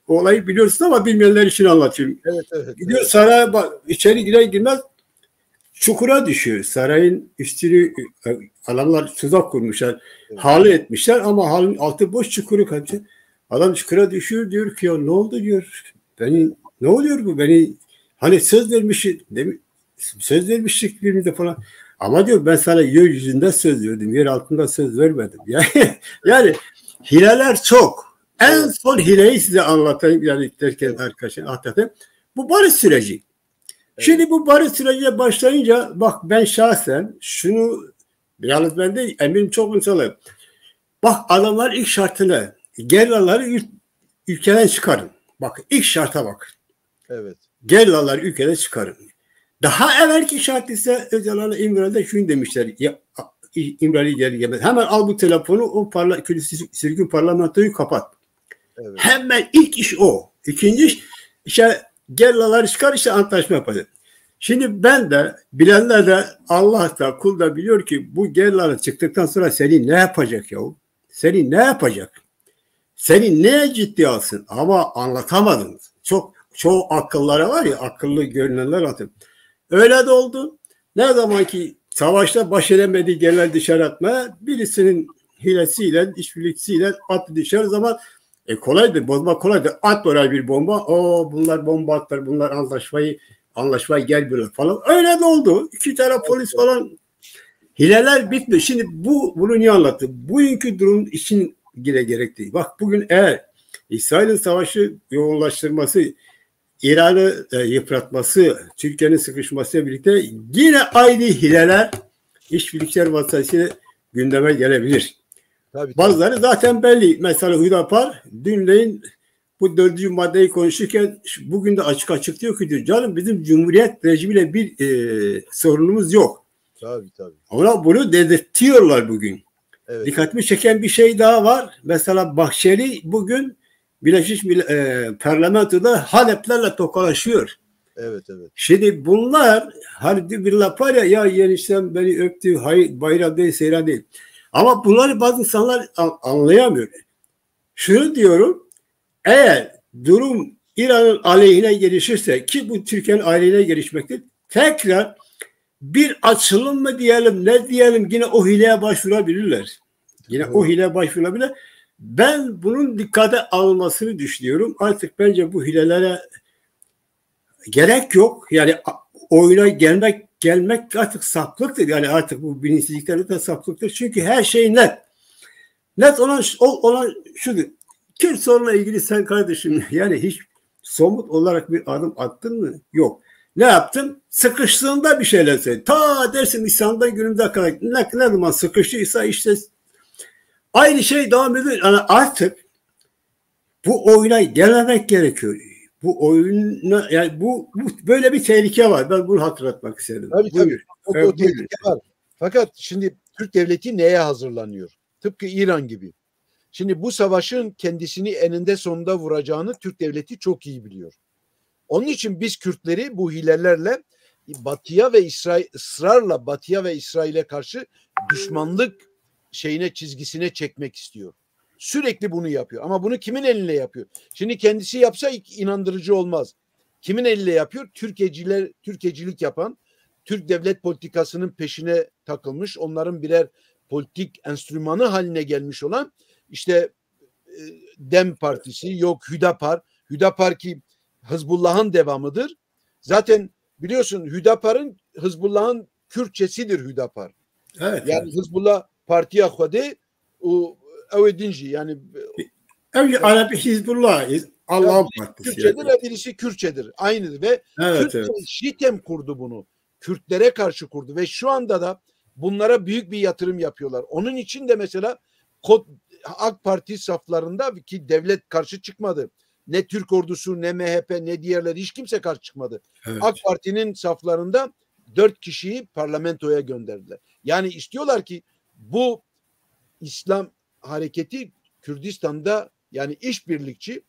Olayı biliyorsun ama bilmeyenler için anlatıyorum. Evet. Gidiyor saraya, içeri girer girmez çukura düşüyor. Sarayın üstünü adamlar tuzak kurmuşlar. Evet. Halı etmişler ama halın altı boş, çukuru kalmış. Adam çukura düşüyor, diyor ki ya ne oldu diyor. Ne oluyor bu? Hani söz vermiştik birbirimize falan. Ama diyor ben sana yeryüzünde söz verdim. Yer altında söz vermedim. Yani hileler çok. En son hileyi size anlatayım. Yani derken arkadaşlar anlatayım. Bu barış süreci. Evet. Şimdi bu barış sürecine başlayınca bak ben şahsen şunu, yalnız ben de eminim çok insanlar. Bak adamlar ilk şartına gerraları ülkeden çıkarın. Bak ilk şarta bakın. Evet. Gerraları ülkeden çıkarın. Daha evvelki şart ise Öcalan'a İmralı'da şunu demişler. İmralı geri gelmez. Hemen al bu telefonu, o sürgün parlamentoyu kapat. Evet. Hemen ilk iş o. İkinci iş işte gerraları çıkar, işte antlaşma yapacak. Şimdi ben de bilenler de Allah da kul da biliyor ki bu gerralar çıktıktan sonra seni ne yapacak yahu? Seni ne yapacak? Seni neye ciddi alsın? Ama anlatamadınız. Çoğu akıllara var ya, akıllı görünenler atın. Öyle de oldu. Ne zaman ki savaşta baş edemediği genel dışarı atmaya, birisinin hilesiyle, işbirliksiyle attı dışarı zaman kolaydı, bozma kolaydı. At oraya bir bomba. Bunlar bomba atlar, bunlar anlaşmayı gel böyle falan. Öyle de oldu. 2 tane polis falan. Hileler bitmiyor. Şimdi bunu niye anlattım? Bugünkü durum için gerekli. Bak bugün eğer İsrail'in savaşı yoğunlaştırması, İran'ı yıpratması, Türkiye'nin sıkışmasıyla birlikte yine aynı hileler, işbirlikler vasıtasıyla gündeme gelebilir. Tabii. Bazıları zaten belli. Mesela Hüdapar dünleyin bu 4. maddeyi konuşurken bugün de açık diyor ki diyor, canım bizim Cumhuriyet rejimiyle bir sorunumuz yok. Tabii. Ama bunu dedirtiyorlar bugün. Evet. Dikkatimi çeken bir şey daha var. Mesela Bahçeli bugün Birleşmiş Parlamento'da Haleplerle tokalaşıyor. Evet. Şimdi bunlar hani bir laf var ya yenişten beni öptü, hayır bayram değil, seyran değil. Ama bunları bazı insanlar anlayamıyor. Şunu diyorum, eğer durum İran'ın aleyhine gelişirse, ki bu Türkiye'nin aleyhine gelişmektir, tekrar bir açılım mı diyelim, ne diyelim, yine o hileye başvurabilirler. Ben bunun dikkate alınmasını düşünüyorum. Artık bence bu hilelere gerek yok. Yani oyuna gelmek artık saplıktır. Yani artık bu bilinçsizlikler de saplıktır. Çünkü her şey net. Net olan şudur. Kürt sorunla ilgili sen kardeşim yani hiç somut olarak bir adım attın mı? Yok. Ne yaptın? Sıkıştığında bir şeyler söyle. Ta dersin İslam'da günümüze kadar ne zaman sıkıştıysa işte aynı şey devam ediyor. Yani artık bu oyuna gelmemek gerekiyor. Bu oyuna yani bu böyle bir tehlike var. Ben bunu hatırlatmak istedim. Tabii. O tehlike var. Fakat şimdi Türk devleti neye hazırlanıyor? Tıpkı İran gibi. Şimdi bu savaşın kendisini eninde sonunda vuracağını Türk devleti çok iyi biliyor. Onun için biz Kürtleri bu hilelerle Batı'ya ve ısrarla Batı'ya ve İsrail'e karşı düşmanlık çizgisine çekmek istiyor. Sürekli bunu yapıyor. Ama bunu kimin eline yapıyor? Şimdi kendisi yapsa inandırıcı olmaz. Kimin eline yapıyor? Türkecilik yapan, Türk devlet politikasının peşine takılmış, onların birer politik enstrümanı haline gelmiş olan işte Dem Partisi, yok Hüdapar ki Hizbullah'ın devamıdır. Zaten biliyorsun Hüdapar'ın Hizbullah'ın Kürtçesidir Hüdapar. Evet. Yani Hizbullah Partiya Xwedê û ew ê din jî yani Arabi Hizbullah, Allah'ın partisi. Türkçedir ve birisi Kürtçedir. Aynıdır ve Evet, Kürtçe Şitem kurdu bunu. Kürtlere karşı kurdu ve şu anda da bunlara büyük bir yatırım yapıyorlar. Onun için de mesela AK Parti saflarında ki devlet karşı çıkmadı. Ne Türk ordusu, ne MHP, ne diğerleri hiç kimse karşı çıkmadı. Evet. AK Parti'nin saflarında 4 kişiyi parlamentoya gönderdiler. Yani istiyorlar ki bu İslam hareketi Kürdistan'da yani işbirlikçi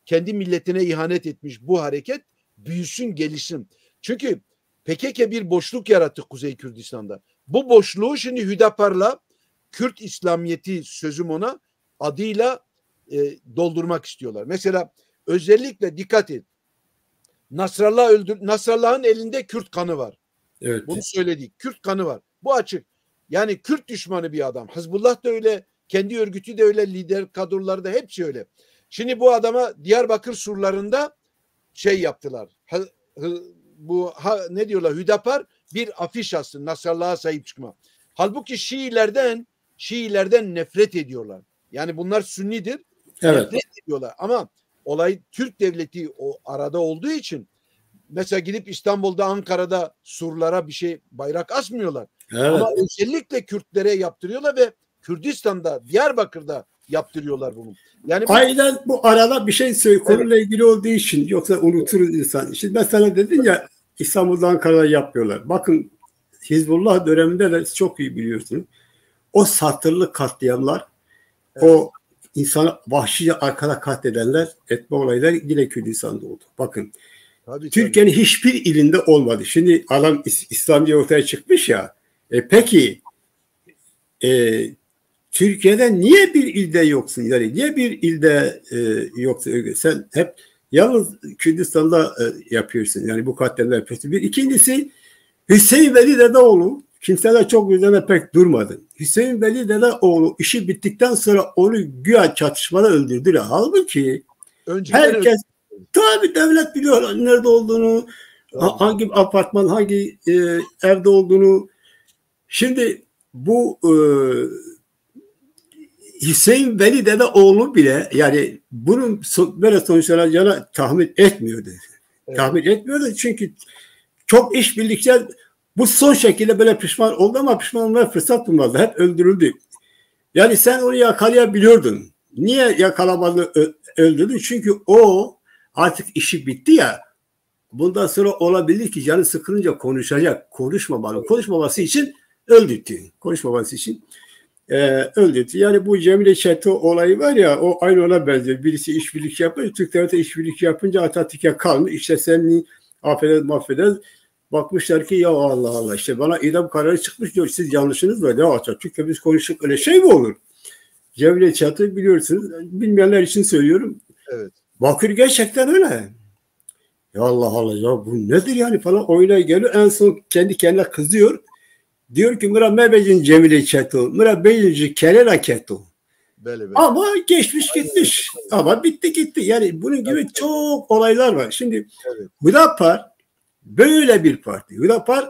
kendi milletine ihanet etmiş bu hareket büyüsün, gelişsin. Çünkü PKK bir boşluk yarattı Kuzey Kürdistan'da. Bu boşluğu şimdi Hüdapar'la Kürt İslamiyeti sözüm ona adıyla doldurmak istiyorlar. Mesela özellikle dikkat et. Nasrallah'ın elinde Kürt kanı var. Evet. Bunu söyledik. Kürt kanı var. Bu açık. Yani Kürt düşmanı bir adam. Hizbullah da öyle, kendi örgütü de öyle, lider kadroları da hepsi öyle. Şimdi bu adama Diyarbakır surlarında şey yaptılar. Ne diyorlar? Hüdapar bir afiş astı. Nasrallah'a sahip çıkma. Halbuki Şiilerden nefret ediyorlar. Yani bunlar Sünnidir. Evet. Nefret ediyorlar. Ama olay Türk devleti o arada olduğu için mesela gidip İstanbul'da, Ankara'da surlara bir şey bayrak asmıyorlar. Evet. Ama özellikle Kürtlere yaptırıyorlar ve Kürdistan'da, Diyarbakır'da yaptırıyorlar bunu. Yani aynen bu arada bir şey söyle konuyla ilgili olduğu için yoksa unuturuz insan. Şimdi ben sana dedim ya İstanbul'da Ankara'da yapıyorlar. Bakın Hizbullah döneminde de çok iyi biliyorsun. O satırlı katliamlar, o insanı vahşice arkada katledenler, etme olaylar yine Kürdistan'da oldu. Bakın Türkiye'nin hiçbir ilinde olmadı. Şimdi adam İslamcı ortaya çıkmış ya. Peki Türkiye'de niye bir ilde yoksun? Yani niye bir ilde yoksun? Sen hep yalnız Kürdistan'da yapıyorsun. Yani bu katliamlar yapıyorsun. Bir ikincisi Hüseyin Veli Dedeoğlu kimseler çok üzerine pek durmadı. Hüseyin Veli Dedeoğlu işi bittikten sonra onu güya çatışmada öldürdüler. Halbuki herkes tabii devlet biliyor nerede olduğunu, hangi apartman, hangi evde olduğunu. Şimdi bu Hüseyin Veli Dedeoğlu bile yani bunun böyle sonuçlanacağını tahmin etmiyordu. Evet. Tahmin etmiyordu çünkü çok işbirlikçiler bu son şekilde böyle pişman oldu ama pişman olmaya fırsat bulmadı. Hep öldürüldü. Yani sen onu yakalayabiliyordun. Niye yakalamadın, öldürdün? Çünkü o artık işi bitti ya. Bundan sonra olabilir ki canı sıkılınca konuşacak. Konuşmamalı. Konuşmaması için öldürdü. Konuşmaması için öldürdü. Yani bu Cemile Çeto olayı var ya o aynı ona benziyor. Birisi işbirlikçi yapıyor. Türk devleti işbirlikçi yapınca Atatürk'e kalmış. İşte sen affedez. Bakmışlar ki ya Allah Allah işte bana idam kararı çıkmış diyor. Siz yanlışınız var. Ya Atatürk'le biz konuştuk öyle şey mi olur? Cemile Çeto biliyorsunuz. Bilmeyenler için söylüyorum. Evet. Bakır gerçekten öyle. Ya Allah Allah ya bu nedir yani falan oyuna geliyor. En son kendi kendine kızıyor. Diyor ki Mıra mebecin Cemile Çeto. Mıra beyinci kerela keto. Böyle. Ama geçmiş gitmiş. Ama bitti gitti. Yani bunun gibi çok olaylar var. Şimdi Hüdapar böyle bir parti. Hüdapar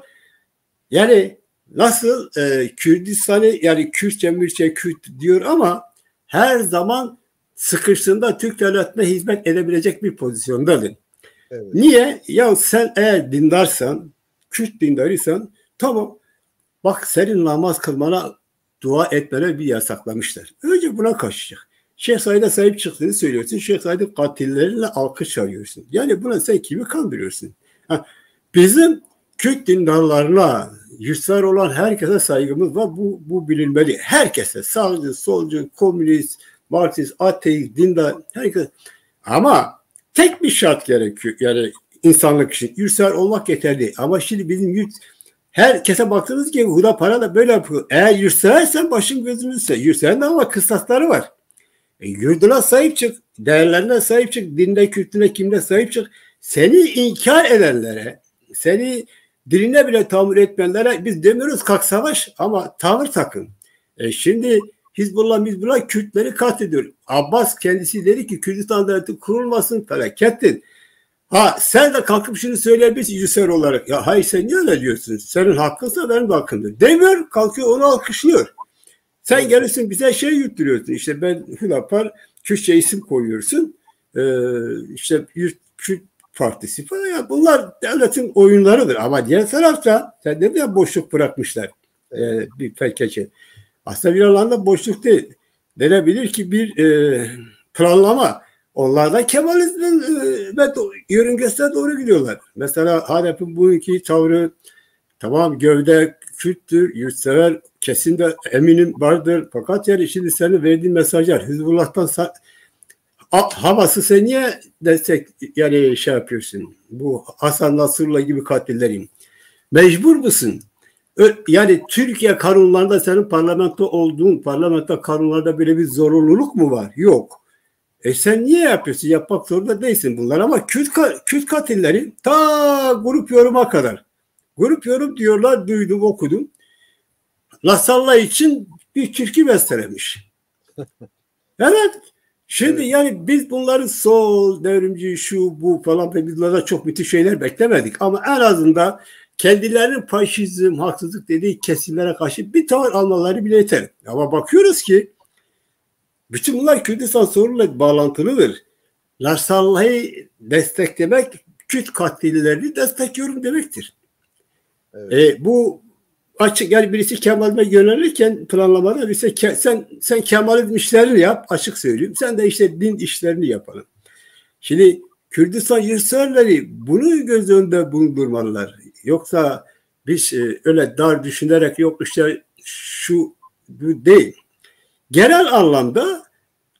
yani nasıl Kürdistan'ı yani Kürtçe Kürt diyor ama her zaman sıkıştığında Türk devletine hizmet edebilecek bir pozisyondadır. Evet. Niye? Ya sen eğer dindarsan, Kürt dindarıysan tamam bak senin namaz kılmana dua etmene bir yasaklamışlar. Önce buna kaçacak. Şeyh Said'e sahip çıktığını söylüyorsun. Şeyh Said'in katilleriyle alkış arıyorsun. Yani buna sen kimi kandırıyorsun? Bizim Kürt dindarlarına yurtsever olan herkese saygımız var. Bu bilinmeli. Herkese. Sağcı, solcu, komünist, Marksist, ateist, dindar, herkes. Ama tek bir şart gerekiyor. Yani insanlık için. Yurtsever olmak yeterli. Ama şimdi bizim herkese baktığınız gibi Hüdapar da böyle yapıyor. Eğer yurtseversen başın gözünüzse. Yurtseverin de ama kıstasları var. Yurduna sahip çık. Değerlerine sahip çık. Dinde, kültürüne, kimde sahip çık. Seni inkar edenlere, seni diline bile tahammül etmeyenlere biz demiyoruz kalk savaş ama tavır takın. Şimdi Hizbullah Kürtleri katlediyor. Abbas kendisi dedi ki Kürdistan devleti kurulmasın felakettir. Ha sen de kalkıp şunu söyleyebilirsin yüzsel olarak. Ya hayır sen niye öyle diyorsun? Senin hakkınsa benim de hakkımdır. Demiyor, kalkıyor onu alkışlıyor. Sen gelirsin bize şey yutturuyorsun. İşte ben Hüdapar Kürtçe isim koyuyorsun. İşte Kürt Partisi falan. Ya bunlar devletin oyunlarıdır. Ama diğer tarafta sen dedin ya boşluk bırakmışlar. Bir felkeçe. Aslında bir alanda boşluk değil. Denebilir ki bir planlama. Onlar da Kemalizmin yörüngesine doğru gidiyorlar. Mesela HDP'nin bugünkü tavrı tamam gövde Kürttür, yurtsever kesin de eminim vardır. Fakat yani şimdi senin verdiğin mesajlar Hizbullah'tan Hamas'ı sen niye destek yani şey yapıyorsun? Bu Hasan Nasrallah gibi katillerin. Mecbur musun? Yani Türkiye kanunlarında senin parlamento kanunlarda böyle bir zorunluluk mu var? Yok. Sen niye yapıyorsun? Yapmak zorunda değilsin bunlar ama Kürt katilleri ta grup yoruma kadar. Grup yorum diyorlar, duydum, okudum. Nasrallah için bir türkü bestelemiş. Evet. Şimdi yani biz bunların sol, devrimci, şu, bu falan ve bizlerden çok müthiş şeyler beklemedik. Ama en azından kendilerinin faşizm, haksızlık dediği kesimlere karşı bir tavır almaları bile yeter. Ama bakıyoruz ki bütün bunlar Kürdistan sorunuyla bağlantılıdır. Nasrallah'ı desteklemek, Kürt katillerini destekliyorum demektir. Evet. Bu açık yani birisi Kemal'e yönelirken planlamada birisi sen Kemal'in işlerini yap açık söyleyeyim. Sen de işte din işlerini yapalım. Şimdi Kürdistan yurtseverleri bunu göz önünde bulundurmalılar. Yoksa biz öyle dar düşünerek yok işte şu bu değil. Genel anlamda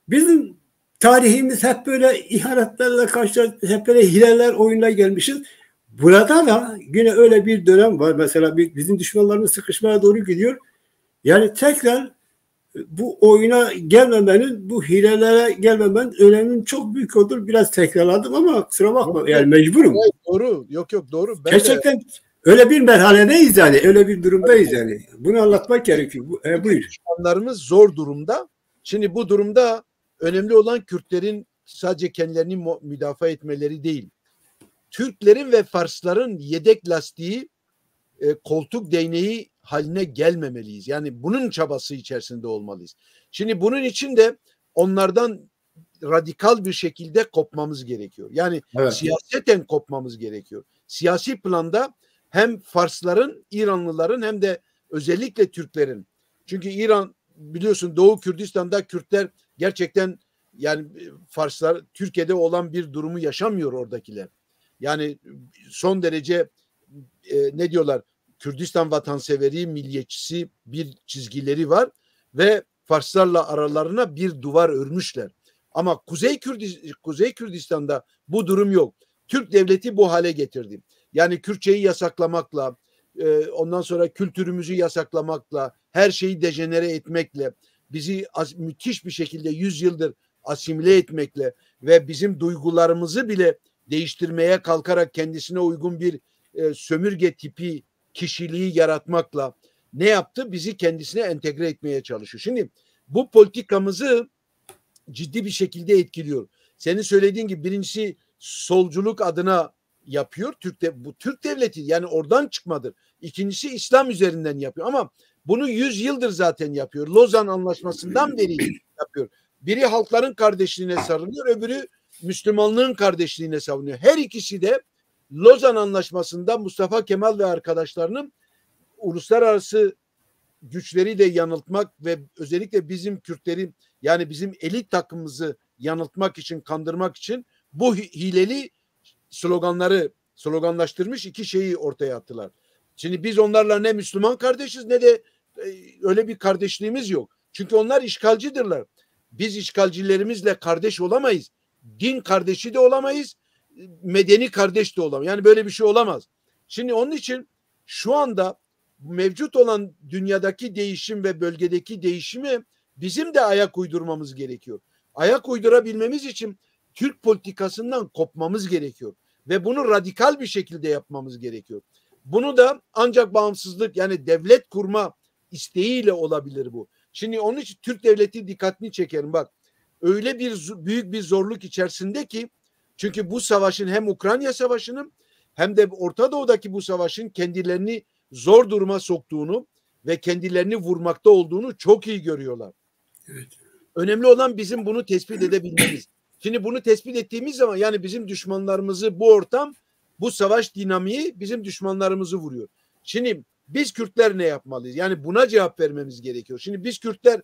bizim tarihimiz hep böyle ihanetlerle karşılaştık, hep böyle hileler oyununa gelmişiz. Burada da yine öyle bir dönem var. Mesela bizim düşmanlarımız sıkışmaya doğru gidiyor. Yani tekrar bu oyuna gelmemenin, bu hilelere gelmemenin öneminin çok büyük olur. Biraz tekrarladım ama kusura bakma. Yok, yani mecburum. Doğru. Yok doğru. Gerçekten öyle bir merhaledeyiz yani. Öyle bir durumdayız yani. Bunu anlatmak gerekiyor. Buyur. Düşmanlarımız zor durumda. Şimdi bu durumda önemli olan Kürtlerin sadece kendilerini müdafaa etmeleri değil. Türklerin ve Farsların yedek lastiği, koltuk değneği haline gelmemeliyiz. Yani bunun çabası içerisinde olmalıyız. Şimdi bunun için de onlardan radikal bir şekilde kopmamız gerekiyor. Yani evet, siyaseten kopmamız gerekiyor. Siyasi planda hem Farsların, İranlıların hem de özellikle Türklerin. Çünkü İran biliyorsun Doğu Kürdistan'da Kürtler gerçekten yani Farslar Türkiye'de olan bir durumu yaşamıyor oradakiler. Yani son derece ne diyorlar? Kürdistan vatanseveri, milliyetçisi bir çizgileri var ve Farslarla aralarına bir duvar örmüşler. Ama Kuzey Kürdistan'da bu durum yok. Türk devleti bu hale getirdi. Yani Kürtçeyi yasaklamakla, ondan sonra kültürümüzü yasaklamakla, her şeyi dejenere etmekle, bizi müthiş bir şekilde 100 yıldır asimile etmekle ve bizim duygularımızı bile değiştirmeye kalkarak kendisine uygun bir sömürge tipi kişiliği yaratmakla ne yaptı? Bizi kendisine entegre etmeye çalışıyor. Şimdi bu politikamızı ciddi bir şekilde etkiliyor. Senin söylediğin gibi birincisi solculuk adına yapıyor. Bu Türk devleti yani oradan çıkmadır. İkincisi İslam üzerinden yapıyor ama bunu 100 yıldır zaten yapıyor. Lozan Anlaşması'ndan beri yapıyor. Biri halkların kardeşliğine sarılıyor, öbürü Müslümanlığın kardeşliğine savunuyor. Her ikisi de Lozan Anlaşması'nda Mustafa Kemal ve arkadaşlarının uluslararası güçleriyle yanıltmak ve özellikle bizim Kürtlerin yani bizim elit takımımızı yanıltmak için, kandırmak için bu hileli sloganlaştırmış iki şeyi ortaya attılar. Şimdi biz onlarla ne Müslüman kardeşiz ne de öyle bir kardeşliğimiz yok. Çünkü onlar işgalcidirler. Biz işgalcilerimizle kardeş olamayız. Din kardeşi de olamayız. Medeni kardeş de olamayız. Yani böyle bir şey olamaz. Şimdi onun için şu anda mevcut olan dünyadaki değişim ve bölgedeki değişimi bizim de ayak uydurmamız gerekiyor. Ayak uydurabilmemiz için Türk politikasından kopmamız gerekiyor. Ve bunu radikal bir şekilde yapmamız gerekiyor. Bunu da ancak bağımsızlık yani devlet kurma isteğiyle olabilir bu. Şimdi onun için Türk devleti dikkatini çekerim bak. Öyle bir büyük bir zorluk içerisinde ki Çünkü bu savaşın hem Ukrayna Savaşı'nın hem de Orta Doğu'daki bu savaşın kendilerini zor duruma soktuğunu ve kendilerini vurmakta olduğunu çok iyi görüyorlar. Evet. Önemli olan bizim bunu tespit edebilmemiz. Şimdi bunu tespit ettiğimiz zaman yani bizim düşmanlarımızı bu ortam, bu savaş dinamiği bizim düşmanlarımızı vuruyor. Şimdi biz Kürtler ne yapmalıyız? Yani buna cevap vermemiz gerekiyor. Şimdi biz Kürtler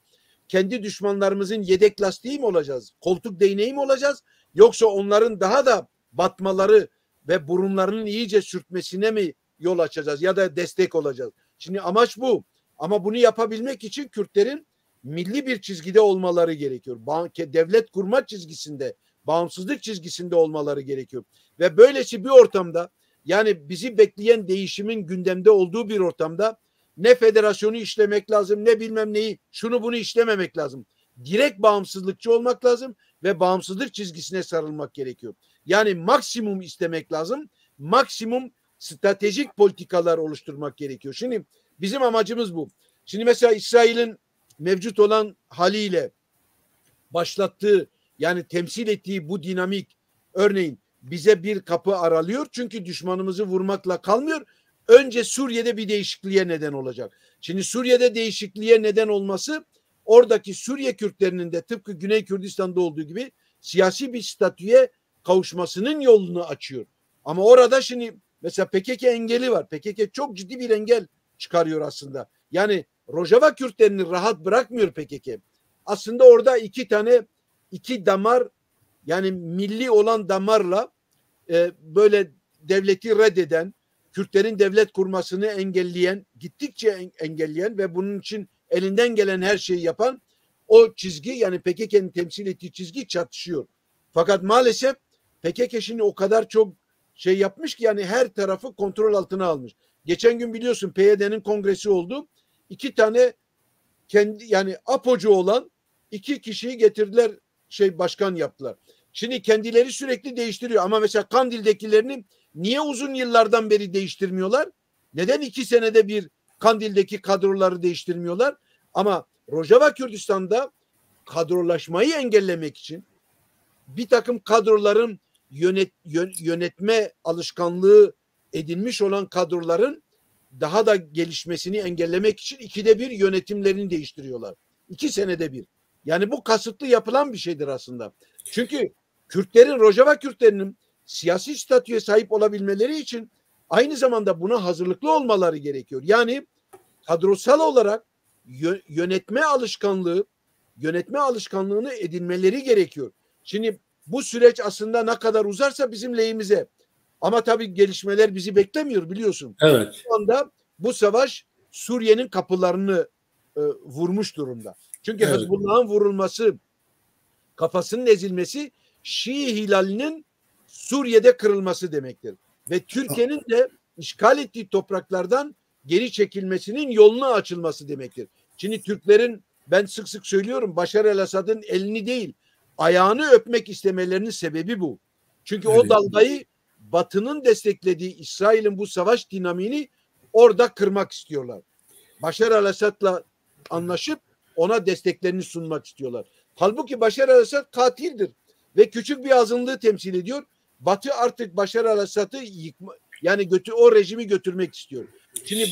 kendi düşmanlarımızın yedek lastiği mi olacağız? Koltuk değneği mi olacağız? Yoksa onların daha da batmaları ve burunlarının iyice sürtmesine mi yol açacağız ya da destek olacağız? Şimdi amaç bu. Ama bunu yapabilmek için Kürtlerin milli bir çizgide olmaları gerekiyor. Devlet kurma çizgisinde, bağımsızlık çizgisinde olmaları gerekiyor. Ve böylesi bir ortamda yani bizi bekleyen değişimin gündemde olduğu bir ortamda ne federasyonu işlemek lazım ne bilmem neyi şunu bunu işlememek lazım. Direkt bağımsızlıkçı olmak lazım ve bağımsızlık çizgisine sarılmak gerekiyor. Yani maksimum istemek lazım. Maksimum stratejik politikalar oluşturmak gerekiyor. Şimdi bizim amacımız bu. Şimdi mesela İsrail'in mevcut olan haliyle başlattığı yani temsil ettiği bu dinamik örneğin bize bir kapı aralıyor. Çünkü düşmanımızı vurmakla kalmıyor. Önce Suriye'de bir değişikliğe neden olacak. Şimdi Suriye'de değişikliğe neden olması oradaki Suriye Kürtlerinin de tıpkı Güney Kürdistan'da olduğu gibi siyasi bir statüye kavuşmasının yolunu açıyor. Ama orada şimdi mesela PKK engeli var. PKK çok ciddi bir engel çıkarıyor aslında. Yani Rojava Kürtlerini rahat bırakmıyor PKK. Aslında orada iki damar yani milli olan damarla böyle devleti reddeden, Kürtlerin devlet kurmasını engelleyen, gittikçe engelleyen ve bunun için elinden gelen her şeyi yapan o çizgi yani PKK'nın temsil ettiği çizgi çatışıyor. Fakat maalesef PKK şimdi o kadar çok şey yapmış ki yani her tarafı kontrol altına almış. Geçen gün biliyorsun PYD'nin kongresi oldu. 2 tane kendi yani apocu olan 2 kişiyi getirdiler başkan yaptılar. Şimdi kendileri sürekli değiştiriyor ama mesela Kandil'dekilerini niye uzun yıllardan beri değiştirmiyorlar? Neden 2 senede bir Kandil'deki kadroları değiştirmiyorlar? Ama Rojava Kürdistan'da kadrolaşmayı engellemek için bir takım kadroların yönetme alışkanlığı edinmiş olan kadroların daha da gelişmesini engellemek için 2'de 1 yönetimlerini değiştiriyorlar. 2 senede bir. Yani bu kasıtlı yapılan bir şeydir aslında. Çünkü Rojava Kürtlerinin siyasi statüye sahip olabilmeleri için aynı zamanda buna hazırlıklı olmaları gerekiyor. Yani kadrosal olarak yönetme alışkanlığını edinmeleri gerekiyor. Şimdi bu süreç aslında ne kadar uzarsa bizim lehimize. Ama tabii gelişmeler bizi beklemiyor biliyorsun. Evet. Şu anda bu savaş Suriye'nin kapılarını vurmuş durumda. Çünkü evet. Hizbullah'ın vurulması, kafasının ezilmesi Şii hilalinin Suriye'de kırılması demektir. Ve Türkiye'nin de işgal ettiği topraklardan geri çekilmesinin yolunu açılması demektir. Şimdi Türklerin ben sık sık söylüyorum Başar el-Asad'ın elini değil ayağını öpmek istemelerinin sebebi bu. Çünkü evet. O dalgayı Batı'nın desteklediği İsrail'in bu savaş dinamiğini orada kırmak istiyorlar. Başar el-Asad'la anlaşıp ona desteklerini sunmak istiyorlar. Halbuki Başar el-Asad katildir ve küçük bir azınlığı temsil ediyor. Batı artık Başar el-Asad'ı yani o rejimi götürmek istiyor. Şimdi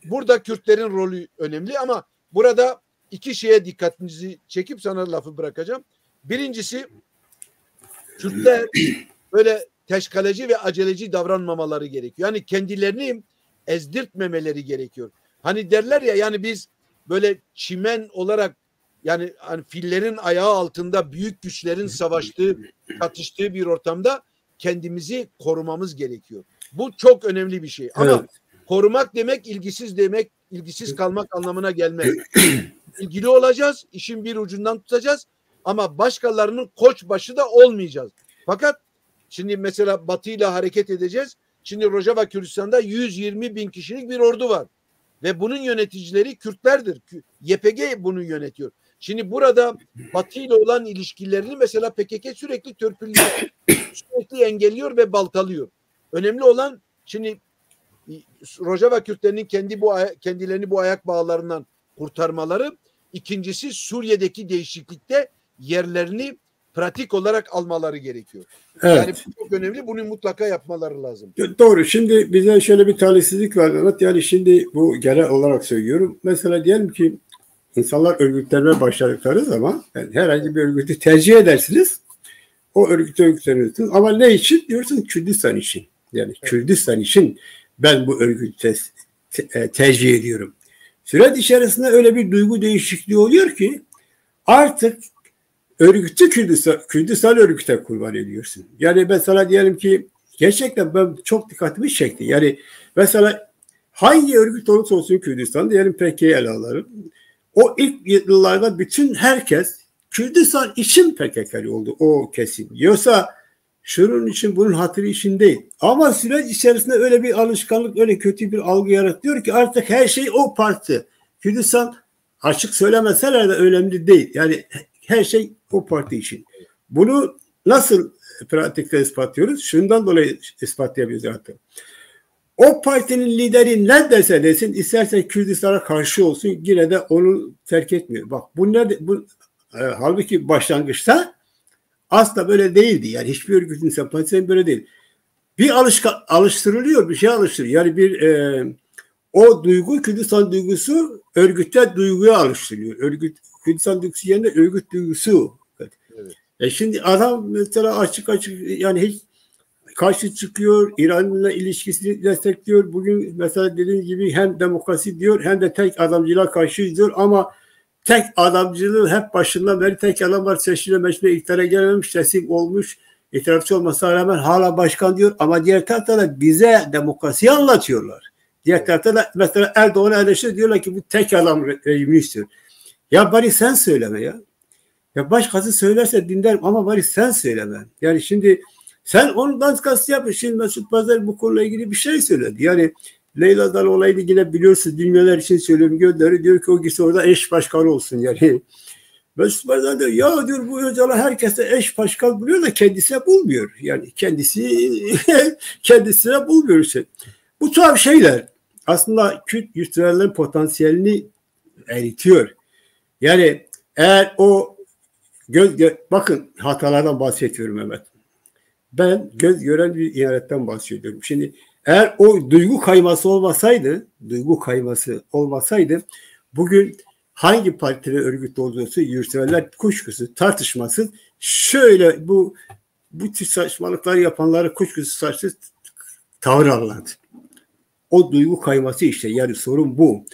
burada Kürtlerin rolü önemli ama burada 2 şeye dikkatinizi çekip sana lafı bırakacağım. Birincisi Kürtler böyle teşkaleci ve aceleci davranmamaları gerekiyor. Yani kendilerini ezdirtmemeleri gerekiyor. Hani derler ya yani biz böyle çimen olarak yani hani fillerin ayağı altında büyük güçlerin savaştığı, çatıştığı bir ortamda kendimizi korumamız gerekiyor. Bu çok önemli bir şey. Ama evet. Korumak demek, ilgisiz kalmak anlamına gelmez. İlgili olacağız, işin bir ucundan tutacağız ama başkalarının koçbaşı da olmayacağız. Fakat şimdi mesela Batı ile hareket edeceğiz. Şimdi Rojava Kürdistan'da 120 bin kişilik bir ordu var. Ve bunun yöneticileri Kürtlerdir. YPG bunu yönetiyor. Şimdi burada Batı ile olan ilişkilerini mesela PKK sürekli törpülüyor. Sürekli engelliyor ve baltalıyor. Önemli olan şimdi Rojava Kürtlerinin kendilerini bu ayak bağlarından kurtarmaları. İkincisi Suriye'deki değişiklikte yerlerini pratik olarak almaları gerekiyor. Evet. Yani çok önemli. Bunu mutlaka yapmaları lazım. Doğru. Şimdi bize şöyle bir talihsizlik var. Evet, yani şimdi bu genel olarak söylüyorum. Mesela diyelim ki insanlar örgütlenmeye başladıkları zaman yani herhangi bir örgütü tercih edersiniz. O örgütü örgütlenirsiniz. Ama ne için? Diyorsun Kürdistan için. Yani evet. Kürdistan için ben bu örgütü tercih ediyorum. Süreç içerisinde öyle bir duygu değişikliği oluyor ki artık örgütü Kürdistan örgüte kurban ediyorsun. Yani mesela diyelim ki gerçekten ben çok dikkatimi çekti. Yani mesela hangi örgüt olursa olsun Kürdistan, diyelim PKK'yı ele alalım. O ilk yıllarda bütün herkes Kürdistan için PKK'lı oldu o kesim. Yoksa şunun için bunun hatırı için değil. Ama süreç içerisinde öyle bir alışkanlık, öyle kötü bir algı yaratıyor ki artık her şey o parti. Kürdistan açık söylemeseler de önemli değil. Yani her şey o parti için. Bunu nasıl pratikte ispatlıyoruz? Şundan dolayı ispatlayabiliriz zaten. O partinin lideri ne derse desin, isterse Kürdistan'a karşı olsun, yine de onu terk etmiyor. Bak bu ne? Halbuki başlangıçta asla böyle değildi. Yani hiçbir örgütün sempatisi böyle değil. Bir alıştırılıyor, bir şey alıştırılıyor. Yani bir o duygu, Kürdistan duygusu örgütte duyguya alıştırılıyor. Kürdistan duygusu yerine örgüt duygusu. Evet. Şimdi adam mesela açık yani hiç karşı çıkıyor, İran'la ilişkisini destekliyor. Bugün mesela dediğim gibi hem demokrasi diyor hem de tek adamcılığa karşı diyor ama tek adamcılığı hep başından beri tek adam var, seçilen meclise iktidara gelmemiş, teslim olmuş, itirazçı olmasına rağmen hala başkan diyor ama diğer tarafta da bize demokrasiyi anlatıyorlar. Diğer tarafta da mesela Erdoğan'ı eleştiriyor, diyorlar ki bu tek adam rejimi istiyor. Ya bari sen söyleme ya. Ya başkası söylerse dinlerim ama bari sen söyleme. Yani şimdi sen ondan kast yapın. Şimdi Mesut Pazar bu konuyla ilgili bir şey söyledi. Yani Leyla Dal olayla ilgili biliyorsunuz, dinleyenler için söylüyorum, gönderi diyor ki o gitse orada eş başkanı olsun yani. Mesut Pazar diyor ya diyor bu Öcalan herkese eş başkan buluyor da kendisine bulmuyor. Yani kendisine bulmuyor işte. Bu tuhaf şeyler aslında Kürt yurtseverlerin potansiyelini eritiyor. Yani eğer o bakın hatalardan bahsediyorum Mehmet. Ben göz gören bir ihanetten bahsediyorum. Şimdi eğer o duygu kayması olmasaydı bugün hangi partide örgüt olduğu yurtseverler kuşkusuz, tartışmasız şöyle bu tür saçmalıklar yapanları kuşkusuz tavır alırlardı. O duygu kayması işte, yani sorun bu.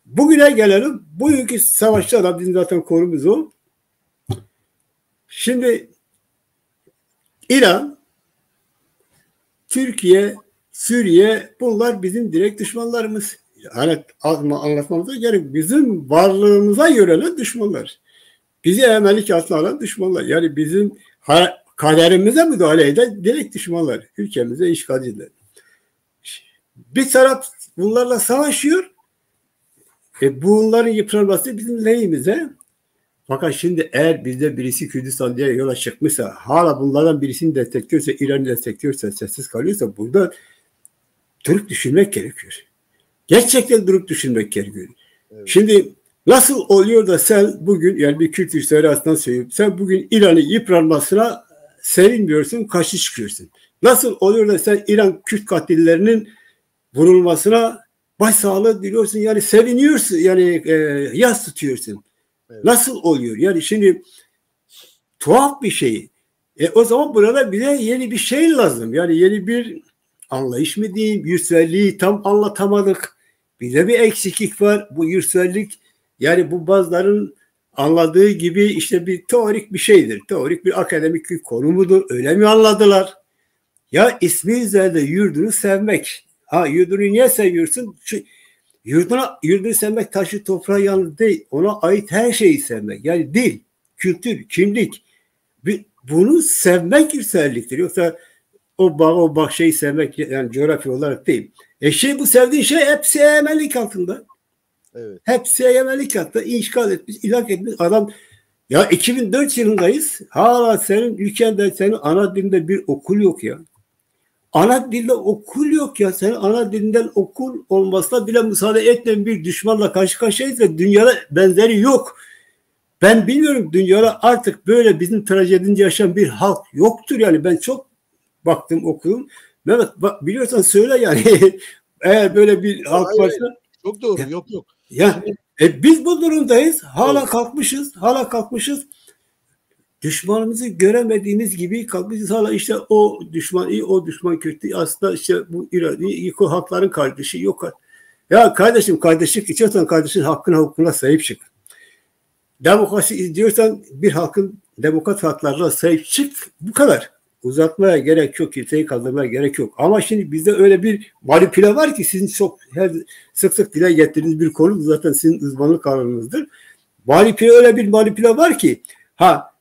Bugüne gelelim. Bugünkü savaşta da bizim zaten konumuz o. Şimdi İran, Türkiye, Suriye, bunlar bizim direkt düşmanlarımız. Yani anlatmamıza gerek, bizim varlığımıza yönelen düşmanlar. Bizi emellik altına alan düşmanlar. Yani bizim kaderimize müdahale eden direkt düşmanlar. Ülkemize işgalciler. Bir taraf bunlarla savaşıyor. Bunların yıpranması bizim lehimize. Fakat şimdi eğer bizde birisi Kürdistan diye yola çıkmışsa, hala bunlardan birisini destekliyorsa, İran'ı destekliyorsa, sessiz kalıyorsa, burada durup düşünmek gerekiyor. Gerçekten durup düşünmek gerekiyor. Evet. Şimdi nasıl oluyor da sen bugün, yani bir Kürt yurtsever aslında söyleyeyim, sen bugün İran'ın yıpranmasına sevinmiyorsun, karşı çıkıyorsun. Nasıl oluyor da sen İran Kürt katillerinin vurulmasına başsağlığı diliyorsun, yani seviniyorsun, yani yas tutuyorsun. Evet. Nasıl oluyor? Yani şimdi tuhaf bir şey. O zaman burada bize yeni bir şey lazım. Yani yeni bir anlayış mı diyeyim? Yurtseverliği tam anlatamadık. Bize bir eksiklik var. Bu yurtseverlik, yani bu bazıların anladığı gibi işte bir teorik bir şeydir. Teorik bir akademik bir konu mudur? Öyle mi anladılar? Ya ismi üzerinde yurdunu sevmek. Yurdunu niye seviyorsun? Yurdunu sevmek taşı toprağı yalnız değil. Ona ait her şeyi sevmek. Yani dil, kültür, kimlik. Bunu sevmek yurtseverliktir. Yoksa o bahçeyi sevmek yani coğrafya olarak değil. Bu sevdiğin şey hepsi egemenlik altında. Evet. Hepsi egemenlik altında. İşgal etmiş, ilhak etmiş adam. Ya 2004 yılındayız. Hala senin ülkende, senin ana dilinde bir okul yok ya. Ana dilde okul yok ya. Senin ana dilinden okul olmasına bile müsaade etmeyen bir düşmanla karşı karşıyayız ve dünyada benzeri yok. Ben bilmiyorum, dünyada artık böyle bizim trajedimizi yaşayan bir halk yoktur yani. Ben çok baktım, okudum. Mehmet bak, biliyorsan söyle yani. Eğer böyle bir halk Hayır, varsa. hayır. Çok doğru. Ya, Yok yok. ya Şimdi, biz bu durumdayız. Hala evet. kalkmışız. Hala kalkmışız. Düşmanımızı göremediğimiz gibi kalkmışız. Hala işte o düşman iyi, o düşman kötü. Aslında işte bu irade, hakların kardeşi yok. Ya kardeşim, kardeşlik içiyorsan kardeşin hakkına, hukukuna sahip çık. Demokrasi izliyorsan bir halkın demokrat haklarına sahip çık. Bu kadar. Uzatmaya gerek yok. Kimseyi kaldırmaya gerek yok. Ama şimdi bizde öyle bir manipüle var ki, sizin çok sık sık dile getirdiğiniz bir konu, zaten sizin uzmanlık alanınızdır. Manipüle, öyle bir manipüle var ki,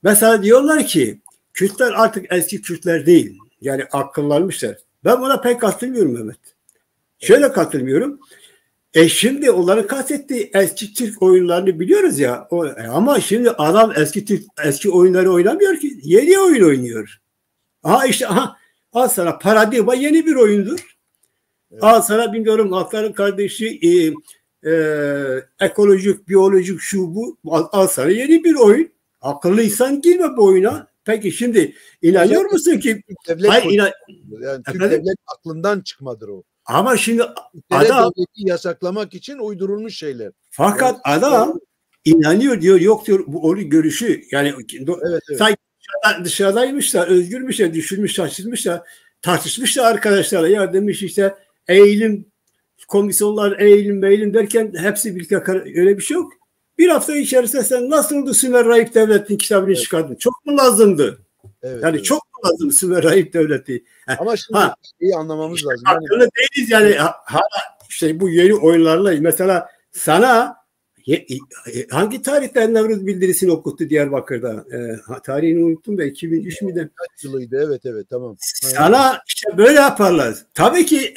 mesela diyorlar ki Kürtler artık eski Kürtler değil. Yani akıllanmışlar. Ben buna pek katılmıyorum Mehmet. Şöyle katılmıyorum. Şimdi onların kastettiği eski Türk oyunlarını biliyoruz ya. Ama şimdi adam eski oyunları oynamıyor ki. Yeni oyun oynuyor. İşte al sana Paradigma, yeni bir oyundur. Evet. Al sana, bilmiyorum, Halkların Kardeşi, ekolojik, biyolojik, şu bu. Al sana yeni bir oyun. Akıllıysan girme bu oyuna. Peki şimdi inanıyor musun ki? Yani Türk devlet aklından çıkmadır o. Ama şimdi adam devleti yasaklamak için uydurulmuş şeyler. Fakat adam inanıyor diyor, yok diyor, bu onun görüşü. Yani evet. Sanki dışarıdaymışlar, özgürmüşler, düşünmüş, şaşırmışlar, tartışmışlar arkadaşlarla. Ya demiş işte eğilim, komisyonlar eğilim derken hepsi birlikte, öyle bir şey yok. Bir hafta içerisinde sen nasıl oldu Sümer Rahip Devleti'nin kitabını çıkardın? Çok mu lazımdı? Evet, yani çok mu lazım Sümer Rahip Devleti? Ama şimdi şeyi anlamamız lazım. Öyle değiliz yani. Hala işte bu yeni oyunlarla mesela sana hangi tarihten Nevruz bildirisini okuttu Diyarbakır'da? Tarihini unuttum da 2003 müydü? Kaç yılıydı? Evet tamam. Sana işte böyle yaparlar. Tabii ki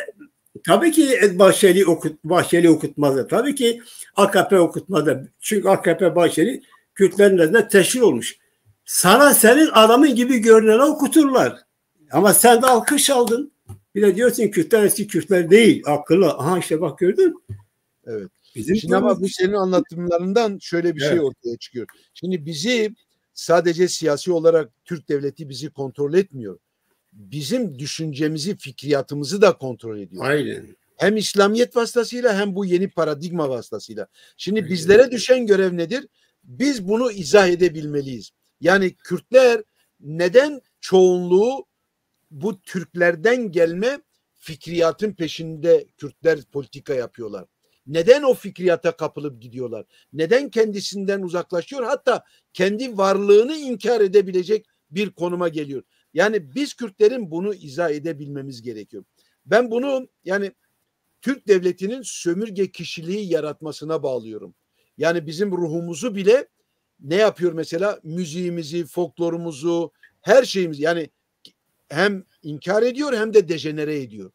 Bahçeli okutmazdı. Tabii ki AKP okutmazdı. Çünkü AKP Bahçeli Kürtlerin nezdinde teşhir olmuş. Sana senin adamın gibi görünene okuturlar. Ama sen de alkış aldın. Bir de diyorsun Kürtler eski Kürtler değil. Akıllı. İşte bak, gördün. Evet. Şimdi ama bu senin anlatımlarından şöyle bir şey ortaya çıkıyor. Şimdi bizi sadece siyasi olarak Türk devleti bizi kontrol etmiyor. Bizim düşüncemizi, fikriyatımızı da kontrol ediyor. Aynen. Hem İslamiyet vasıtasıyla hem bu yeni paradigma vasıtasıyla. Şimdi bizlere düşen görev nedir? Biz bunu izah edebilmeliyiz. Yani Kürtler neden çoğunluğu bu Türklerden gelme fikriyatın peşinde Kürtler politika yapıyorlar? Neden o fikriyata kapılıp gidiyorlar? Neden kendisinden uzaklaşıyor? Hatta kendi varlığını inkar edebilecek bir konuma geliyor. Yani biz Kürtlerin bunu izah edebilmemiz gerekiyor. Ben bunu yani Türk devletinin sömürge kişiliği yaratmasına bağlıyorum. Yani bizim ruhumuzu bile ne yapıyor mesela? Müziğimizi, folklorumuzu, her şeyimizi yani hem inkar ediyor hem de dejenere ediyor.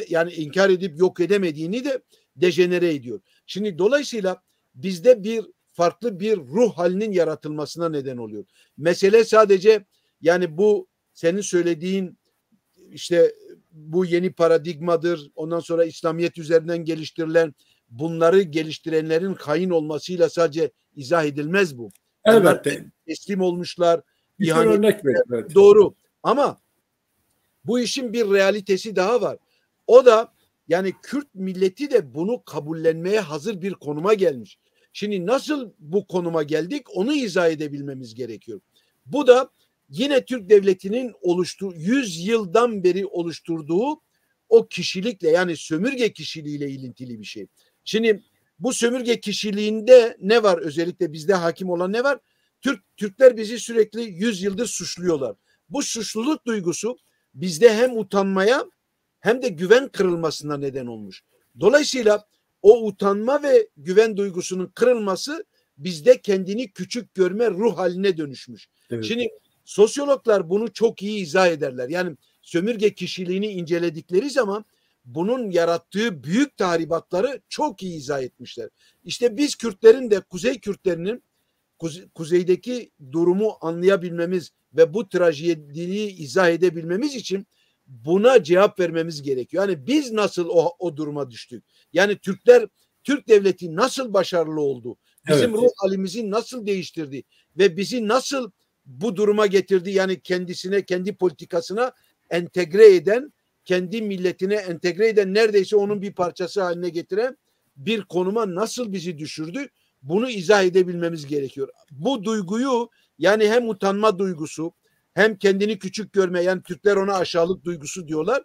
Yani inkar edip yok edemediğini de dejenere ediyor. Şimdi dolayısıyla bizde bir farklı bir ruh halinin yaratılmasına neden oluyor. Mesele sadece yani bu senin söylediğin işte bu yeni paradigmadır. Ondan sonra İslamiyet üzerinden geliştirilen, bunları geliştirenlerin hain olmasıyla sadece izah edilmez bu. Elbette. Onlar teslim olmuşlar. Bir örnek ver. Evet. Doğru. Ama bu işin bir realitesi daha var. O da yani Kürt milleti de bunu kabullenmeye hazır bir konuma gelmiş. Şimdi nasıl bu konuma geldik onu izah edebilmemiz gerekiyor. Bu da yine Türk devletinin 100 yıldan beri oluşturduğu o kişilikle yani sömürge kişiliğiyle ilintili bir şey. Şimdi bu sömürge kişiliğinde ne var, özellikle bizde hakim olan ne var? Türkler bizi sürekli 100 yıldır suçluyorlar. Bu suçluluk duygusu bizde hem utanmaya hem de güven kırılmasına neden olmuş. Dolayısıyla o utanma ve güven duygusunun kırılması bizde kendini küçük görme ruh haline dönüşmüş. Evet. Şimdi sosyologlar bunu çok iyi izah ederler. Yani sömürge kişiliğini inceledikleri zaman bunun yarattığı büyük tahribatları çok iyi izah etmişler. İşte biz Kürtlerin de Kuzey Kürtlerinin kuzeydeki durumu anlayabilmemiz ve bu trajediyi izah edebilmemiz için buna cevap vermemiz gerekiyor. Yani biz nasıl o duruma düştük? Yani Türk devleti nasıl başarılı oldu? bizim Evet. ruh halimizi nasıl değiştirdi ve bizi nasıl bu duruma getirdi, yani kendisine, kendi politikasına entegre eden, kendi milletine entegre eden, neredeyse onun bir parçası haline getiren bir konuma nasıl bizi düşürdü, bunu izah edebilmemiz gerekiyor. Bu duyguyu, yani hem utanma duygusu hem kendini küçük görme, yani Türkler ona aşağılık duygusu diyorlar.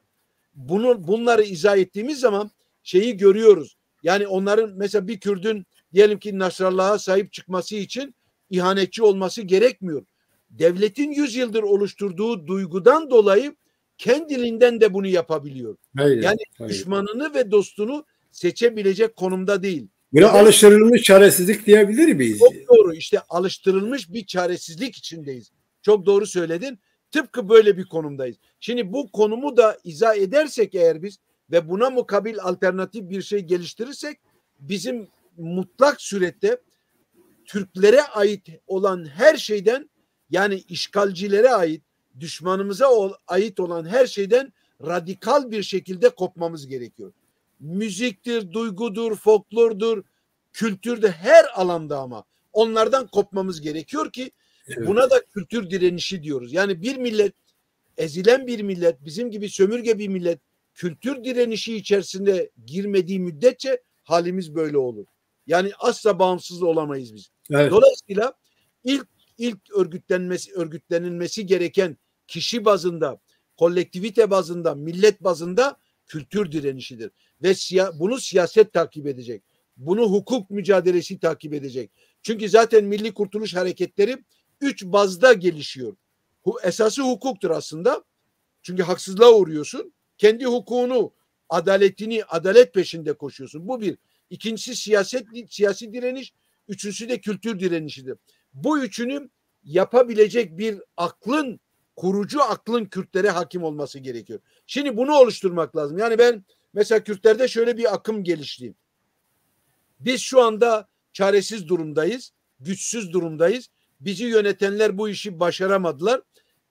Bunları izah ettiğimiz zaman şeyi görüyoruz. Yani onların mesela bir Kürdün diyelim ki Nasrallah'a sahip çıkması için ihanetçi olması gerekmiyor. Devletin 100 yıldır oluşturduğu duygudan dolayı kendiliğinden de bunu yapabiliyor. Aynen. Yani Aynen. düşmanını ve dostunu seçebilecek konumda değil. Buna alıştırılmış çaresizlik diyebilir miyiz? Çok doğru. İşte alıştırılmış bir çaresizlik içindeyiz. Çok doğru söyledin. Tıpkı böyle bir konumdayız. Şimdi bu konumu da izah edersek eğer biz ve buna mukabil alternatif bir şey geliştirirsek, bizim mutlak surette Türklere ait olan her şeyden, yani işgalcilere ait, düşmanımıza ait olan her şeyden radikal bir şekilde kopmamız gerekiyor. Müziktir, duygudur, folklordur, kültürde, her alanda ama onlardan kopmamız gerekiyor ki buna da kültür direnişi diyoruz. Yani bir millet, ezilen bir millet, bizim gibi sömürge bir millet kültür direnişi içerisinde girmediği müddetçe halimiz böyle olur. Yani asla bağımsız olamayız biz. Evet. Dolayısıyla ilk örgütlenilmesi gereken kişi bazında, kolektivite bazında, millet bazında kültür direnişidir. Ve bunu siyaset takip edecek. Bunu hukuk mücadelesi takip edecek. Çünkü zaten milli kurtuluş hareketleri 3 bazda gelişiyor. Esası hukuktur aslında. Çünkü haksızlığa uğruyorsun. Kendi hukukunu, adaletini, adalet peşinde koşuyorsun. Bu bir. İkincisi siyasi direniş. Üçüncüsü de kültür direnişidir. Bu üçünü yapabilecek bir kurucu aklın Kürtlere hakim olması gerekiyor. Şimdi bunu oluşturmak lazım. Yani ben mesela Kürtlerde şöyle bir akım gelişti. Biz şu anda çaresiz durumdayız, güçsüz durumdayız. Bizi yönetenler bu işi başaramadılar.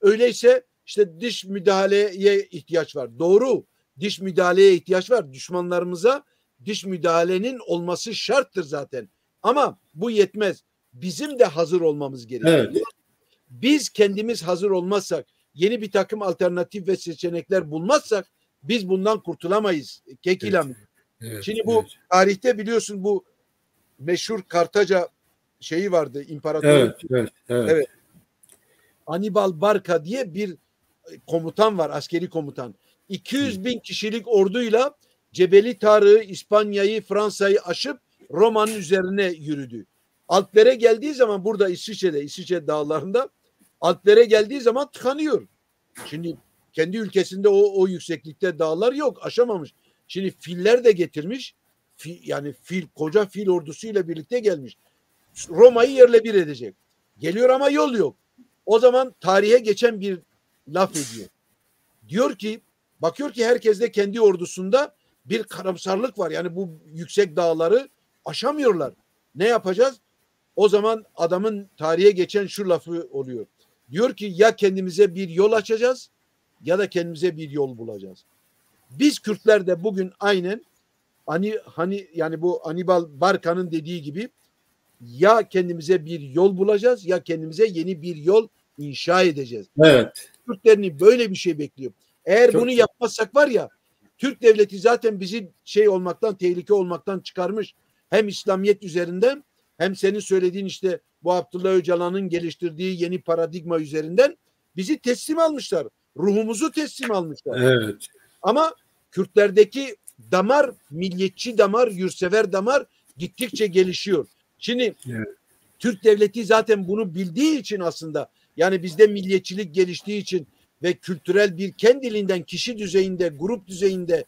Öyleyse işte dış müdahaleye ihtiyaç var. Doğru, dış müdahaleye ihtiyaç var. Düşmanlarımıza dış müdahalenin olması şarttır zaten. Ama bu yetmez. Bizim de hazır olmamız gerekiyor. Evet. Biz kendimiz hazır olmazsak, yeni bir takım alternatif ve seçenekler bulmazsak biz bundan kurtulamayız. Kekilam. Evet. Şimdi bu tarihte biliyorsun bu meşhur Kartaca şeyi vardı, imparator. Evet. Hannibal Barca diye bir komutan var, askeri komutan. 200 bin kişilik orduyla Cebeli Tarık'ı, İspanya'yı, Fransa'yı aşıp Roma'nın üzerine yürüdü. Alplere geldiği zaman, burada İsviçre dağlarında Alplere geldiği zaman tıkanıyor. Şimdi kendi ülkesinde o yükseklikte dağlar yok, aşamamış. Şimdi filler de getirmiş. Yani koca fil ordusuyla birlikte gelmiş. Roma'yı yerle bir edecek. Geliyor ama yol yok. O zaman tarihe geçen bir laf ediyor. Diyor ki, bakıyor ki herkes de kendi ordusunda bir karamsarlık var. Yani bu yüksek dağları aşamıyorlar. Ne yapacağız? O zaman adamın tarihe geçen şu lafı oluyor. Diyor ki ya kendimize bir yol açacağız ya da kendimize bir yol bulacağız. Biz Kürtler de bugün aynen yani bu Hannibal Barca'nın dediği gibi ya kendimize bir yol bulacağız ya kendimize yeni bir yol inşa edeceğiz. Evet. Kürtlerini böyle bir şey bekliyor. Eğer bunu yapmazsak var ya, Türk devleti zaten bizi tehlike olmaktan çıkarmış. Hem İslamiyet üzerinden hem senin söylediğin işte bu Abdullah Öcalan'ın geliştirdiği yeni paradigma üzerinden bizi teslim almışlar. Ruhumuzu teslim almışlar. Evet. Ama Kürtlerdeki damar, milliyetçi damar, yurtsever damar gittikçe gelişiyor. Şimdi Türk devleti zaten bunu bildiği için aslında, yani bizde milliyetçilik geliştiği için ve kültürel bir kendiliğinden kişi düzeyinde, grup düzeyinde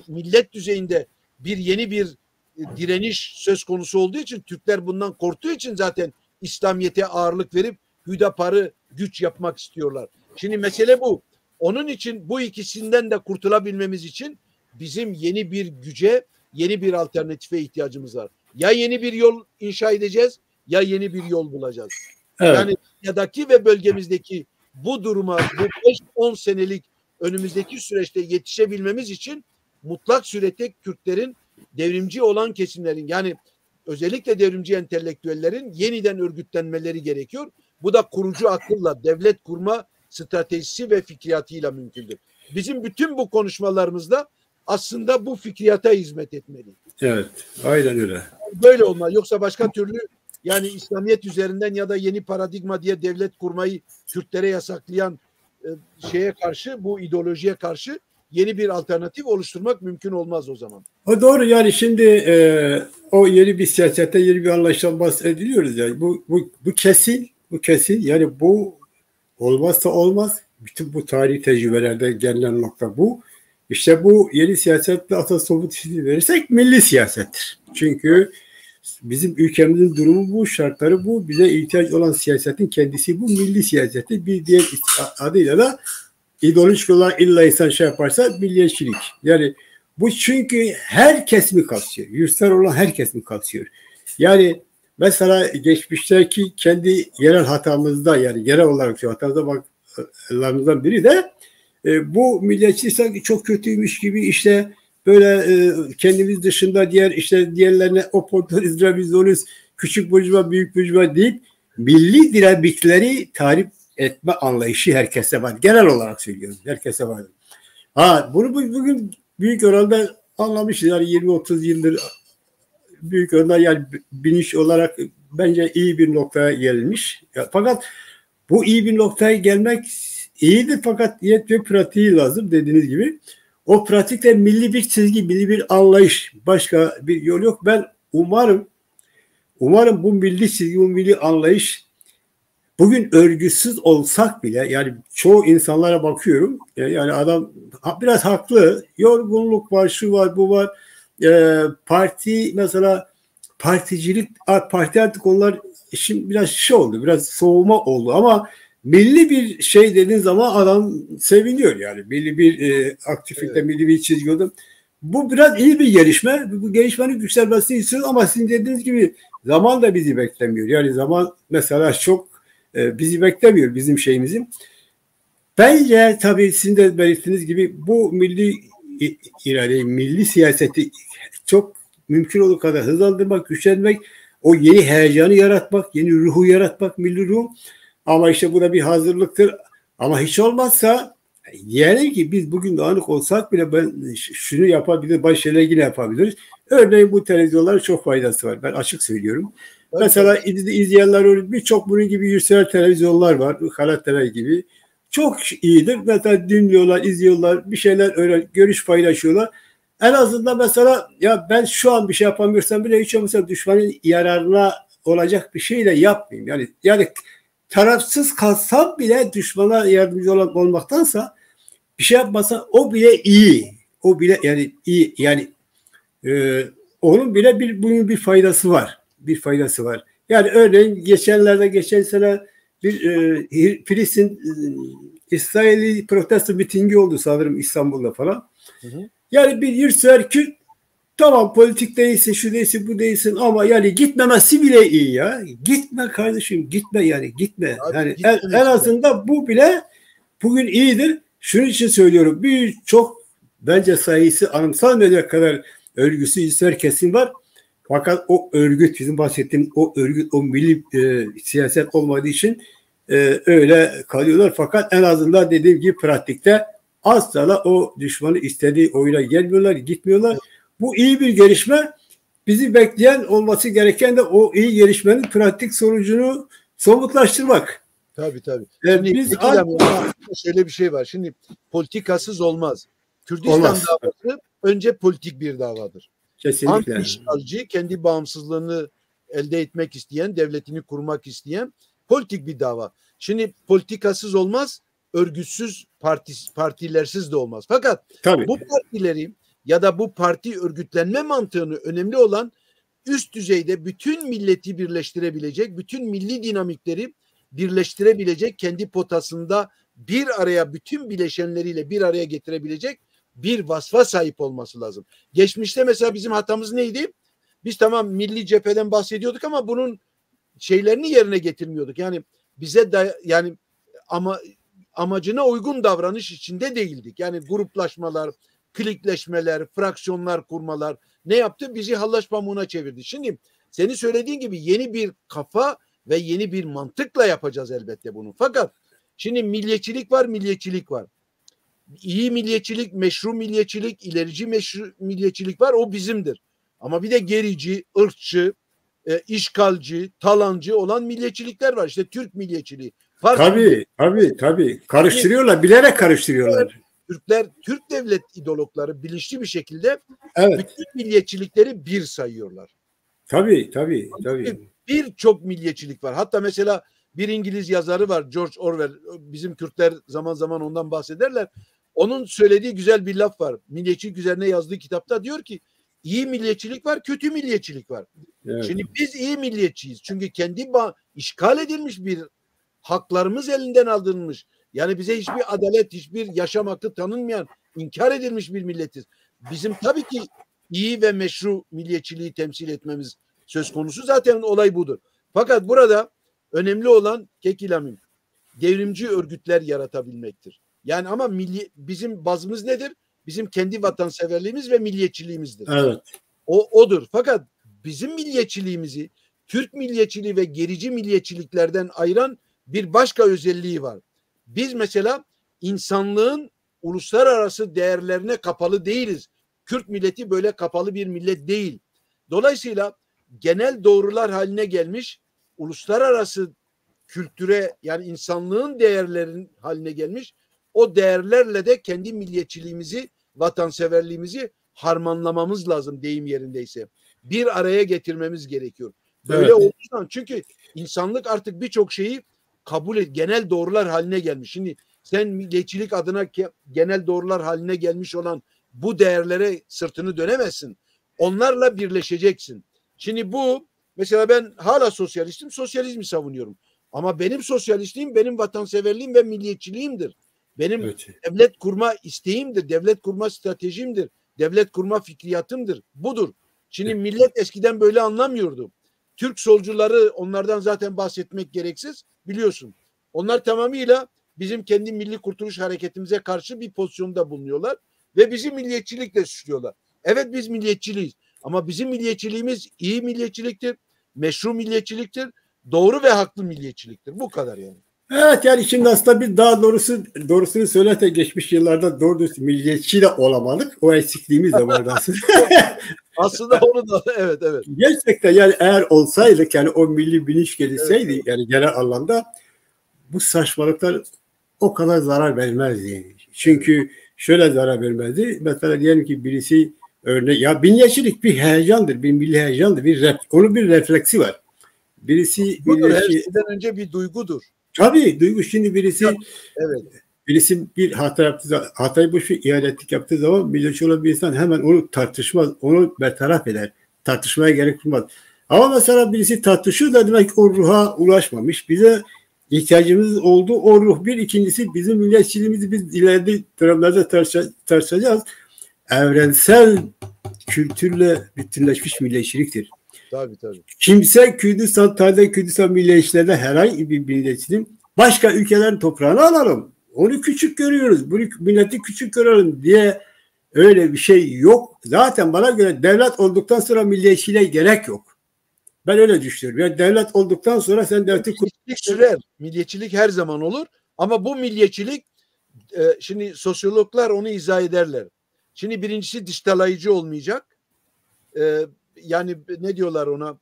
millet düzeyinde yeni bir direniş söz konusu olduğu için, Türkler bundan korktuğu için zaten İslamiyet'e ağırlık verip Hüdapar'ı güç yapmak istiyorlar. Şimdi mesele bu. Onun için bu ikisinden de kurtulabilmemiz için bizim yeni bir güce, yeni bir alternatife ihtiyacımız var. Ya yeni bir yol inşa edeceğiz ya yeni bir yol bulacağız. Evet. Yani Dünya'daki ve bölgemizdeki bu duruma, bu 5-10 senelik önümüzdeki süreçte yetişebilmemiz için mutlak surette Kürtlerin, devrimci olan kesimlerin, yani özellikle devrimci entelektüellerin yeniden örgütlenmeleri gerekiyor. Bu da kurucu akılla, devlet kurma stratejisi ve fikriyatıyla mümkündür. Bizim bütün bu konuşmalarımızda aslında bu fikriyata hizmet etmeli. Evet, aynen öyle. Böyle olmaz. Yoksa başka türlü yani İslamiyet üzerinden ya da yeni paradigma diye devlet kurmayı Kürtlere yasaklayan şeye karşı, bu ideolojiye karşı yeni bir alternatif oluşturmak mümkün olmaz o zaman. O doğru, yani şimdi o yeni bir siyasete, yeni bir anlayıştan bahsediliyoruz yani. Bu kesin yani bu olmazsa olmaz. Bütün bu tarihi tecrübelerde gelinen nokta bu. İşte bu yeni siyasetle asıl somut ismini verirsek milli siyasettir. Çünkü bizim ülkemizin durumu bu, şartları bu. Bize ihtiyaç olan siyasetin kendisi bu, milli siyaseti. Bir diğer adıyla da ideolojik olarak illa insan şey yaparsa milliyetçilik. Yani bu çünkü her kesimi kapsıyor. Yurtsal olan her kesimi kapsıyor. Yani mesela geçmişteki kendi yerel hatamızda, yani yerel olarak şu hatamızda baklarımızdan biri de bu milliyetçilik sanki çok kötüymüş gibi, işte böyle kendimiz dışında diğerlerine oportuniz, revizyonist, küçük burjuva, büyük burjuva deyip milli dinamikleri tarif etme anlayışı herkese var. Genel olarak söylüyorum. Herkese var. Bunu bugün büyük oranda anlamışız. Yani 20-30 yıldır büyük oranda, yani bilinç olarak bence iyi bir noktaya gelmiş. Fakat bu iyi bir noktaya gelmek iyidir, fakat yetmiyor, pratiği lazım dediğiniz gibi. O pratikte milli bir çizgi, milli bir anlayış, başka bir yol yok. Ben umarım bu milli çizgi, bu milli anlayış bugün örgütsüz olsak bile, yani çoğu insanlara bakıyorum, yani adam biraz haklı, yorgunluk var, şu var, bu var, parti mesela, particilik, parti artık onlar şimdi biraz oldu, biraz soğuma oldu, ama milli bir şey dediğin zaman adam seviniyor yani. Milli bir aktivite, evet. Milli bir çizgi oldu. Bu biraz iyi bir gelişme. Bu gelişmenin yükselmesini istiyoruz, ama sizin dediğiniz gibi zaman da bizi beklemiyor. Yani zaman mesela çok bizi beklemiyor, bizim şeyimizin. Bence tabii sizin de belirttiğiniz gibi bu milli iradeyi, milli siyaseti çok mümkün olduğu kadar hızlandırmak, güçlendirmek, o yeni heyecanı yaratmak, yeni ruhu yaratmak, milli ruh. Ama işte bu da bir hazırlıktır. Ama hiç olmazsa, diyelim ki biz bugün dağınık olsak bile şunu yapabilir, başka şeyler yine yapabiliriz. Örneğin bu televizyonların çok faydası var. Ben açık söylüyorum. Evet. Mesela izleyenler, birçok bunun gibi yükselen televizyonlar var. Kanal TV gibi. Çok iyidir. Mesela dinliyorlar, izliyorlar, bir şeyler görüş paylaşıyorlar. En azından mesela, ya ben şu an bir şey yapamıyorsam bile hiç olmazsa düşmanın yararına olacak bir şey de yapmayayım. Yani tarafsız kalsam bile düşmana yardımcı olmaktansa bir şey yapmasa o bile iyi. O bile yani iyi. Yani onun bile bunun bir faydası var. Bir faydası var. Yani örneğin geçen sene bir Filistin İsrail'i protesto mitingi oldu sanırım İstanbul'da falan. Hı hı. Yani bir yurtsever Kürt, tamam politik değilsin, şu değilsin, bu değilsin, ama yani gitmemesi bile iyi ya. Gitme kardeşim, gitme yani, gitme. Abi, yani en azından bu bile bugün iyidir. Şunun için söylüyorum. Birçok bence sayısı anımsanmayacak kadar örgüsü ister kesim var. Fakat o örgüt, bizim bahsettiğim o örgüt, o milli siyaset olmadığı için öyle kalıyorlar. Fakat en azından dediğim gibi pratikte asla o düşmanı istediği oyuna gelmiyorlar, gitmiyorlar. Evet. Bu iyi bir gelişme. Bizi bekleyen, olması gereken de o iyi gelişmenin pratik sonucunu somutlaştırmak. Tabii. Şimdi şöyle bir şey var. Şimdi politikasız olmaz. Kürdistan davası önce politik bir davadır. Kesinlikle. Anti-işgalci, kendi bağımsızlığını elde etmek isteyen, devletini kurmak isteyen politik bir dava. Şimdi politikasız olmaz, örgütsüz, partilersiz de olmaz. Fakat tabii, bu partileri ya da bu parti örgütlenme mantığını, önemli olan üst düzeyde bütün milleti birleştirebilecek, bütün milli dinamikleri birleştirebilecek, kendi potasında bir araya, bütün bileşenleriyle bir araya getirebilecek bir vasfa sahip olması lazım. Geçmişte mesela bizim hatamız neydi? Biz tamam milli cepheden bahsediyorduk ama bunun şeylerini yerine getirmiyorduk. Yani bize amacına uygun davranış içinde değildik. Yani gruplaşmalar, klikleşmeler, fraksiyonlar kurmalar ne yaptı? Bizi hallaç pamuğuna çevirdi. Şimdi senin söylediğin gibi yeni bir kafa ve yeni bir mantıkla yapacağız elbette bunu. Fakat şimdi milliyetçilik var, milliyetçilik var. İyi milliyetçilik, meşru milliyetçilik, ilerici meşru milliyetçilik var. O bizimdir. Ama bir de gerici, ırkçı, işgalci, talancı olan milliyetçilikler var. İşte Türk milliyetçiliği. Tabii. Karıştırıyorlar, bilerek karıştırıyorlar. Türkler, Türk devlet ideologları bilinçli bir şekilde evet. bütün milliyetçilikleri bir sayıyorlar. Tabii. Birçok milliyetçilik var. Hatta mesela bir İngiliz yazarı var, George Orwell. Bizim Kürtler zaman zaman ondan bahsederler. Onun söylediği güzel bir laf var. Milliyetçilik üzerine yazdığı kitapta diyor ki iyi milliyetçilik var, kötü milliyetçilik var. Evet. Şimdi biz iyi milliyetçiyiz. Çünkü kendi işgal edilmiş bir haklarımız elinden alınmış. Yani bize hiçbir adalet, hiçbir yaşam hakkı tanınmayan, inkar edilmiş bir milletiz. Bizim tabii ki iyi ve meşru milliyetçiliği temsil etmemiz söz konusu. Zaten olay budur. Fakat burada önemli olan kekilamim, devrimci örgütler yaratabilmektir. Yani ama bizim bazımız nedir? Bizim kendi vatanseverliğimiz ve milliyetçiliğimizdir. Evet. Odur. Fakat bizim milliyetçiliğimizi Türk milliyetçiliği ve gerici milliyetçiliklerden ayıran bir başka özelliği var. Biz mesela insanlığın uluslararası değerlerine kapalı değiliz. Kürt milleti böyle kapalı bir millet değil. Dolayısıyla genel doğrular haline gelmiş, uluslararası kültüre yani insanlığın değerlerin haline gelmiş, o değerlerle de kendi milliyetçiliğimizi, vatanseverliğimizi harmanlamamız lazım deyim yerindeyse. Bir araya getirmemiz gerekiyor. Böyle olduğu zaman çünkü insanlık artık birçok şeyi kabul et, genel doğrular haline gelmiş. Şimdi sen milliyetçilik adına genel doğrular haline gelmiş olan bu değerlere sırtını dönemezsin. Onlarla birleşeceksin. Şimdi bu mesela ben hala sosyalistim, sosyalizmi savunuyorum. Ama benim sosyalistliğim benim vatanseverliğim ve milliyetçiliğimdir. Benim devlet kurma isteğimdir, devlet kurma stratejimdir, devlet kurma fikriyatımdır. Budur. Şimdi millet eskiden böyle anlamıyordu. Türk solcuları, onlardan zaten bahsetmek gereksiz, biliyorsun. Onlar tamamıyla bizim kendi milli kurtuluş hareketimize karşı bir pozisyonda bulunuyorlar ve bizi milliyetçilikle suçluyorlar. Evet biz milliyetçiliyiz ama bizim milliyetçiliğimiz iyi milliyetçiliktir, meşru milliyetçiliktir, doğru ve haklı milliyetçiliktir. Bu kadar yani. Evet yani şimdi aslında biz daha doğrusunu söylerken geçmiş yıllarda doğru düz milliyetçi de olamadık. O eksikliğimiz de vardı aslında. Aslında onu da evet. Gerçekten yani eğer olsaydık yani o milli bilinç gelişseydi yani genel anlamda bu saçmalıklar o kadar zarar vermezdi. Yani. Çünkü şöyle zarar vermezdi. Mesela diyelim ki birisi örnek ya milliyetçilik bir heyecandır, bir milli heyecandır, onun bir refleksi var. Birisi her şeyden önce bir duygudur. Tabii duygu şimdi birisi birisi bir hata yaptığı zaman, hatayı boş ver, iadetlik yaptığı zaman milliyetçi olan bir insan hemen onu tartışmaz, onu bertaraf eder. Tartışmaya gerek olmaz. Ama mesela birisi tartışıyor da demek ki o ruha ulaşmamış. Bize ihtiyacımız oldu o ruh. Bir ikincisi bizim milliyetçiliğimizi biz ileride dönemlerde tartışacağız. Evrensel kültürle bütünleşmiş milliyetçiliktir. Tabii. Kimse Kürdistan milliyetçilerinde herhangi bir milliyetçinin başka ülkelerin toprağını alalım. Onu küçük görüyoruz. Bunu milleti küçük görelim diye öyle bir şey yok. Zaten bana göre devlet olduktan sonra milliyetçiliğe gerek yok. Ben öyle düşünüyorum. Yani devlet olduktan sonra sen devleti milliyetçilik sürer. Milliyetçilik her zaman olur. Ama bu milliyetçilik şimdi sosyologlar onu izah ederler. Şimdi birincisi dıştalayıcı olmayacak. Yani ne diyorlar ona?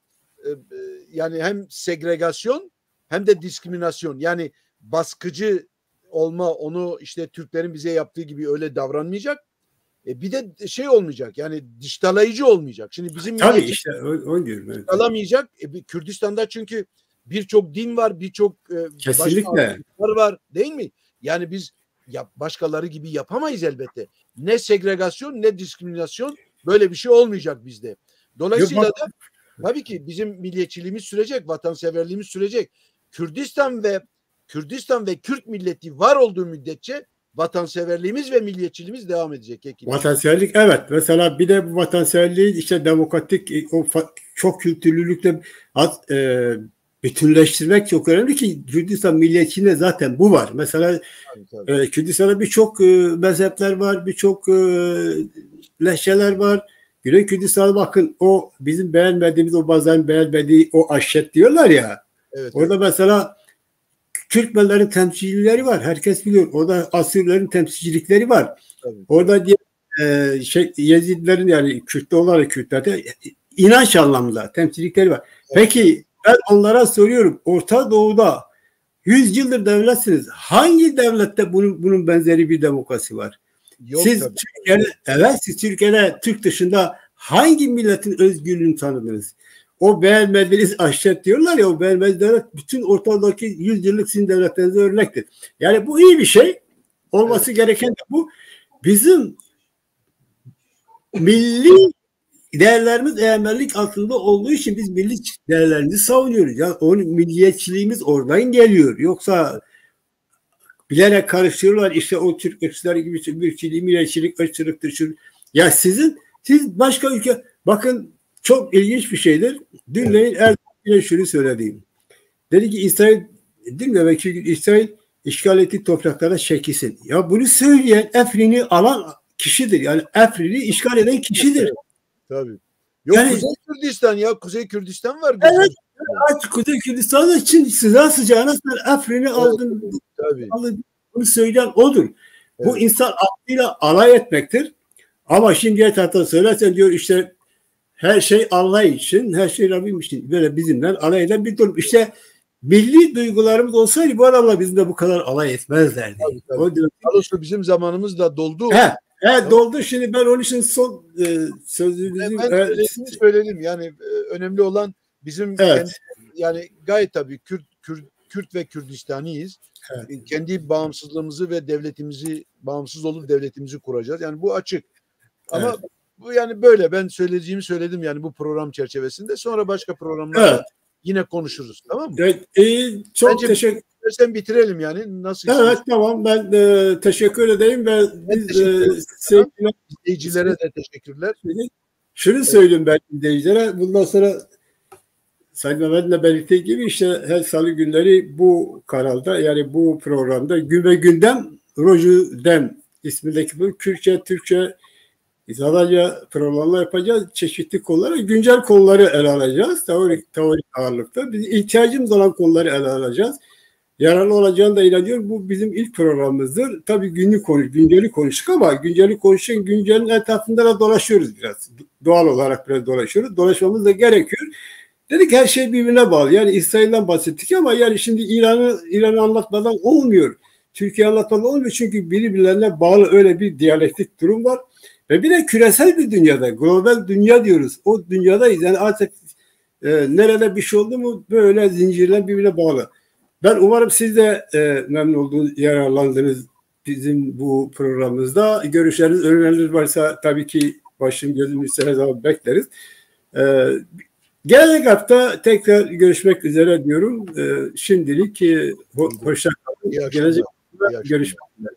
Yani hem segregasyon hem de diskriminasyon. Yani baskıcı olma, onu işte Türklerin bize yaptığı gibi öyle davranmayacak. Bir de şey olmayacak. Yani dıştalayıcı olmayacak. Şimdi bizim tabii işte onu diyorum. Evet. Dıştalamayacak. Kürdistan'da çünkü birçok din var, birçok kesinlikle var, değil mi? Yani biz başkaları gibi yapamayız elbette. Ne segregasyon ne diskriminasyon, böyle bir şey olmayacak bizde. Dolayısıyla da tabii ki bizim milliyetçiliğimiz sürecek, vatanseverliğimiz sürecek. Kürdistan ve Kürt milleti var olduğu müddetçe vatanseverliğimiz ve milliyetçiliğimiz devam edecek. Vatanseverlik evet. Mesela bir de bu vatanseverliği işte demokratik o çok kültürlülükle bütünleştirmek çok önemli ki Kürdistan milliyetçiliğinde zaten bu var. Mesela Kürdistan'da birçok mezhepler var, birçok lehçeler var. Güney Kürdistan'a bakın, o bizim beğenmediğimiz, o bazen beğenmediği o aşet diyorlar ya. Evet, orada mesela Türkmenlerin temsilcileri var. Herkes biliyor. Orada Asürlerin temsilcilikleri var. Tabii. Orada Yezidlerin, yani Kürt'te olarak Kürtlerde inanç anlamında temsilcilikleri var. Evet. Peki ben onlara soruyorum. Orta Doğu'da 100 yıldır devletsiniz. Hangi devlette bunun benzeri bir demokrasi var? Yok, siz tabii. Türkiye'de, evet, siz Türkiye'de, Türk dışında hangi milletin özgürlüğünü tanıdınız? O beğenmediğiniz aşiret diyorlar ya, o beğenmediğiniz devlet bütün ortadaki 100 yıllık sizin devletlerinize örnektir. Yani bu iyi bir şey. Olması gereken de bu. Bizim milli değerlerimiz egemenlik altında olduğu için biz milli değerlerimizi savunuyoruz. Yani onun milliyetçiliğimiz oradan geliyor. Yoksa bilerek karıştırıyorlar, işte o Türk ırkçıları gibi ırkçılık, milliyetçilik, ırkçılıktır. Ya siz başka ülke, bakın çok ilginç bir şeydir. Dünleyin Erdoğan'a şunu söylediğim. Dedi ki İsrail, İsrail işgal ettiği topraklara çekilsin. Ya bunu söyleyen Afrin'i alan kişidir. Yani Afrin'i işgal eden kişidir. Tabii. Yok yani, Kuzey Kürdistan ya. Kuzey Kürdistan var. Evet. Kuzey Kürdistan için sıcağına sen Afrin'i aldın. Tabii. Bunu söyleyen odur. Evet. Bu insan aklıyla alay etmektir. Ama şimdiye taraftan söylersen diyor işte her şey Allah için, her şey Rabbim için. Böyle bizimle alay eden bir durum. İşte milli duygularımız olsaydı bu adamlar bizimle bu kadar alay etmezlerdi. Tabii. O diyor, bizim zamanımız da doldu. Evet, doldu. Şimdi ben onun için son sözünüzü söyledim. Yani önemli olan bizim yani gayet tabii Kürt ve Kürdistaniyiz. Evet. Kendi bağımsızlığımızı ve devletimizi, bağımsız olup devletimizi kuracağız. Yani bu açık. Ama bu yani böyle, ben söyleyeceğimi söyledim yani bu program çerçevesinde. Sonra başka programlarda yine konuşuruz. Tamam mı? Evet, çok teşekkür ederim. Sen bitirelim yani. Nasıl evet istiyorsun? Tamam, ben teşekkür edeyim ve izleyicilere de teşekkürler. Şunu söyleyeyim ben izleyicilere. Bundan sonra Sayın Mehmet'le belirttiği gibi işte her salı günleri bu kanalda, yani bu programda Gün ve Gündem Roju Dem ismindeki bu Kürtçe, Türkçe, İzadalca programlar yapacağız. Çeşitli konuları, güncel konuları ele alacağız. Teorik ağırlıkta. Biz ihtiyacımız olan konuları ele alacağız. Yararlı olacağını da inanıyorum. Bu bizim ilk programımızdır. Tabii günceli konuştuk ama günceli konuşurken güncelin etrafında da dolaşıyoruz biraz. Doğal olarak biraz dolaşıyoruz. Dolaşmamız da gerekiyor. Dedik her şey birbirine bağlı. Yani İsrail'den bahsettik ama yani şimdi İran'ı anlatmadan olmuyor. Türkiye anlatmadan olmuyor çünkü birbirlerine bağlı öyle bir diyalektik durum var. Ve bir de küresel bir dünyada, global dünya diyoruz. O dünyadayız. Yani artık nerede bir şey oldu mu böyle zincirler birbirine bağlı. Ben umarım siz de memnun olduğunuz, yararlandınız bizim bu programımızda. Görüşleriniz, önerileriniz varsa tabii ki başım gözüm üstüne her zaman bekleriz. Gelecek hafta tekrar görüşmek üzere diyorum. Şimdilik hoşça kalın. Gelecek hafta görüşmek üzere.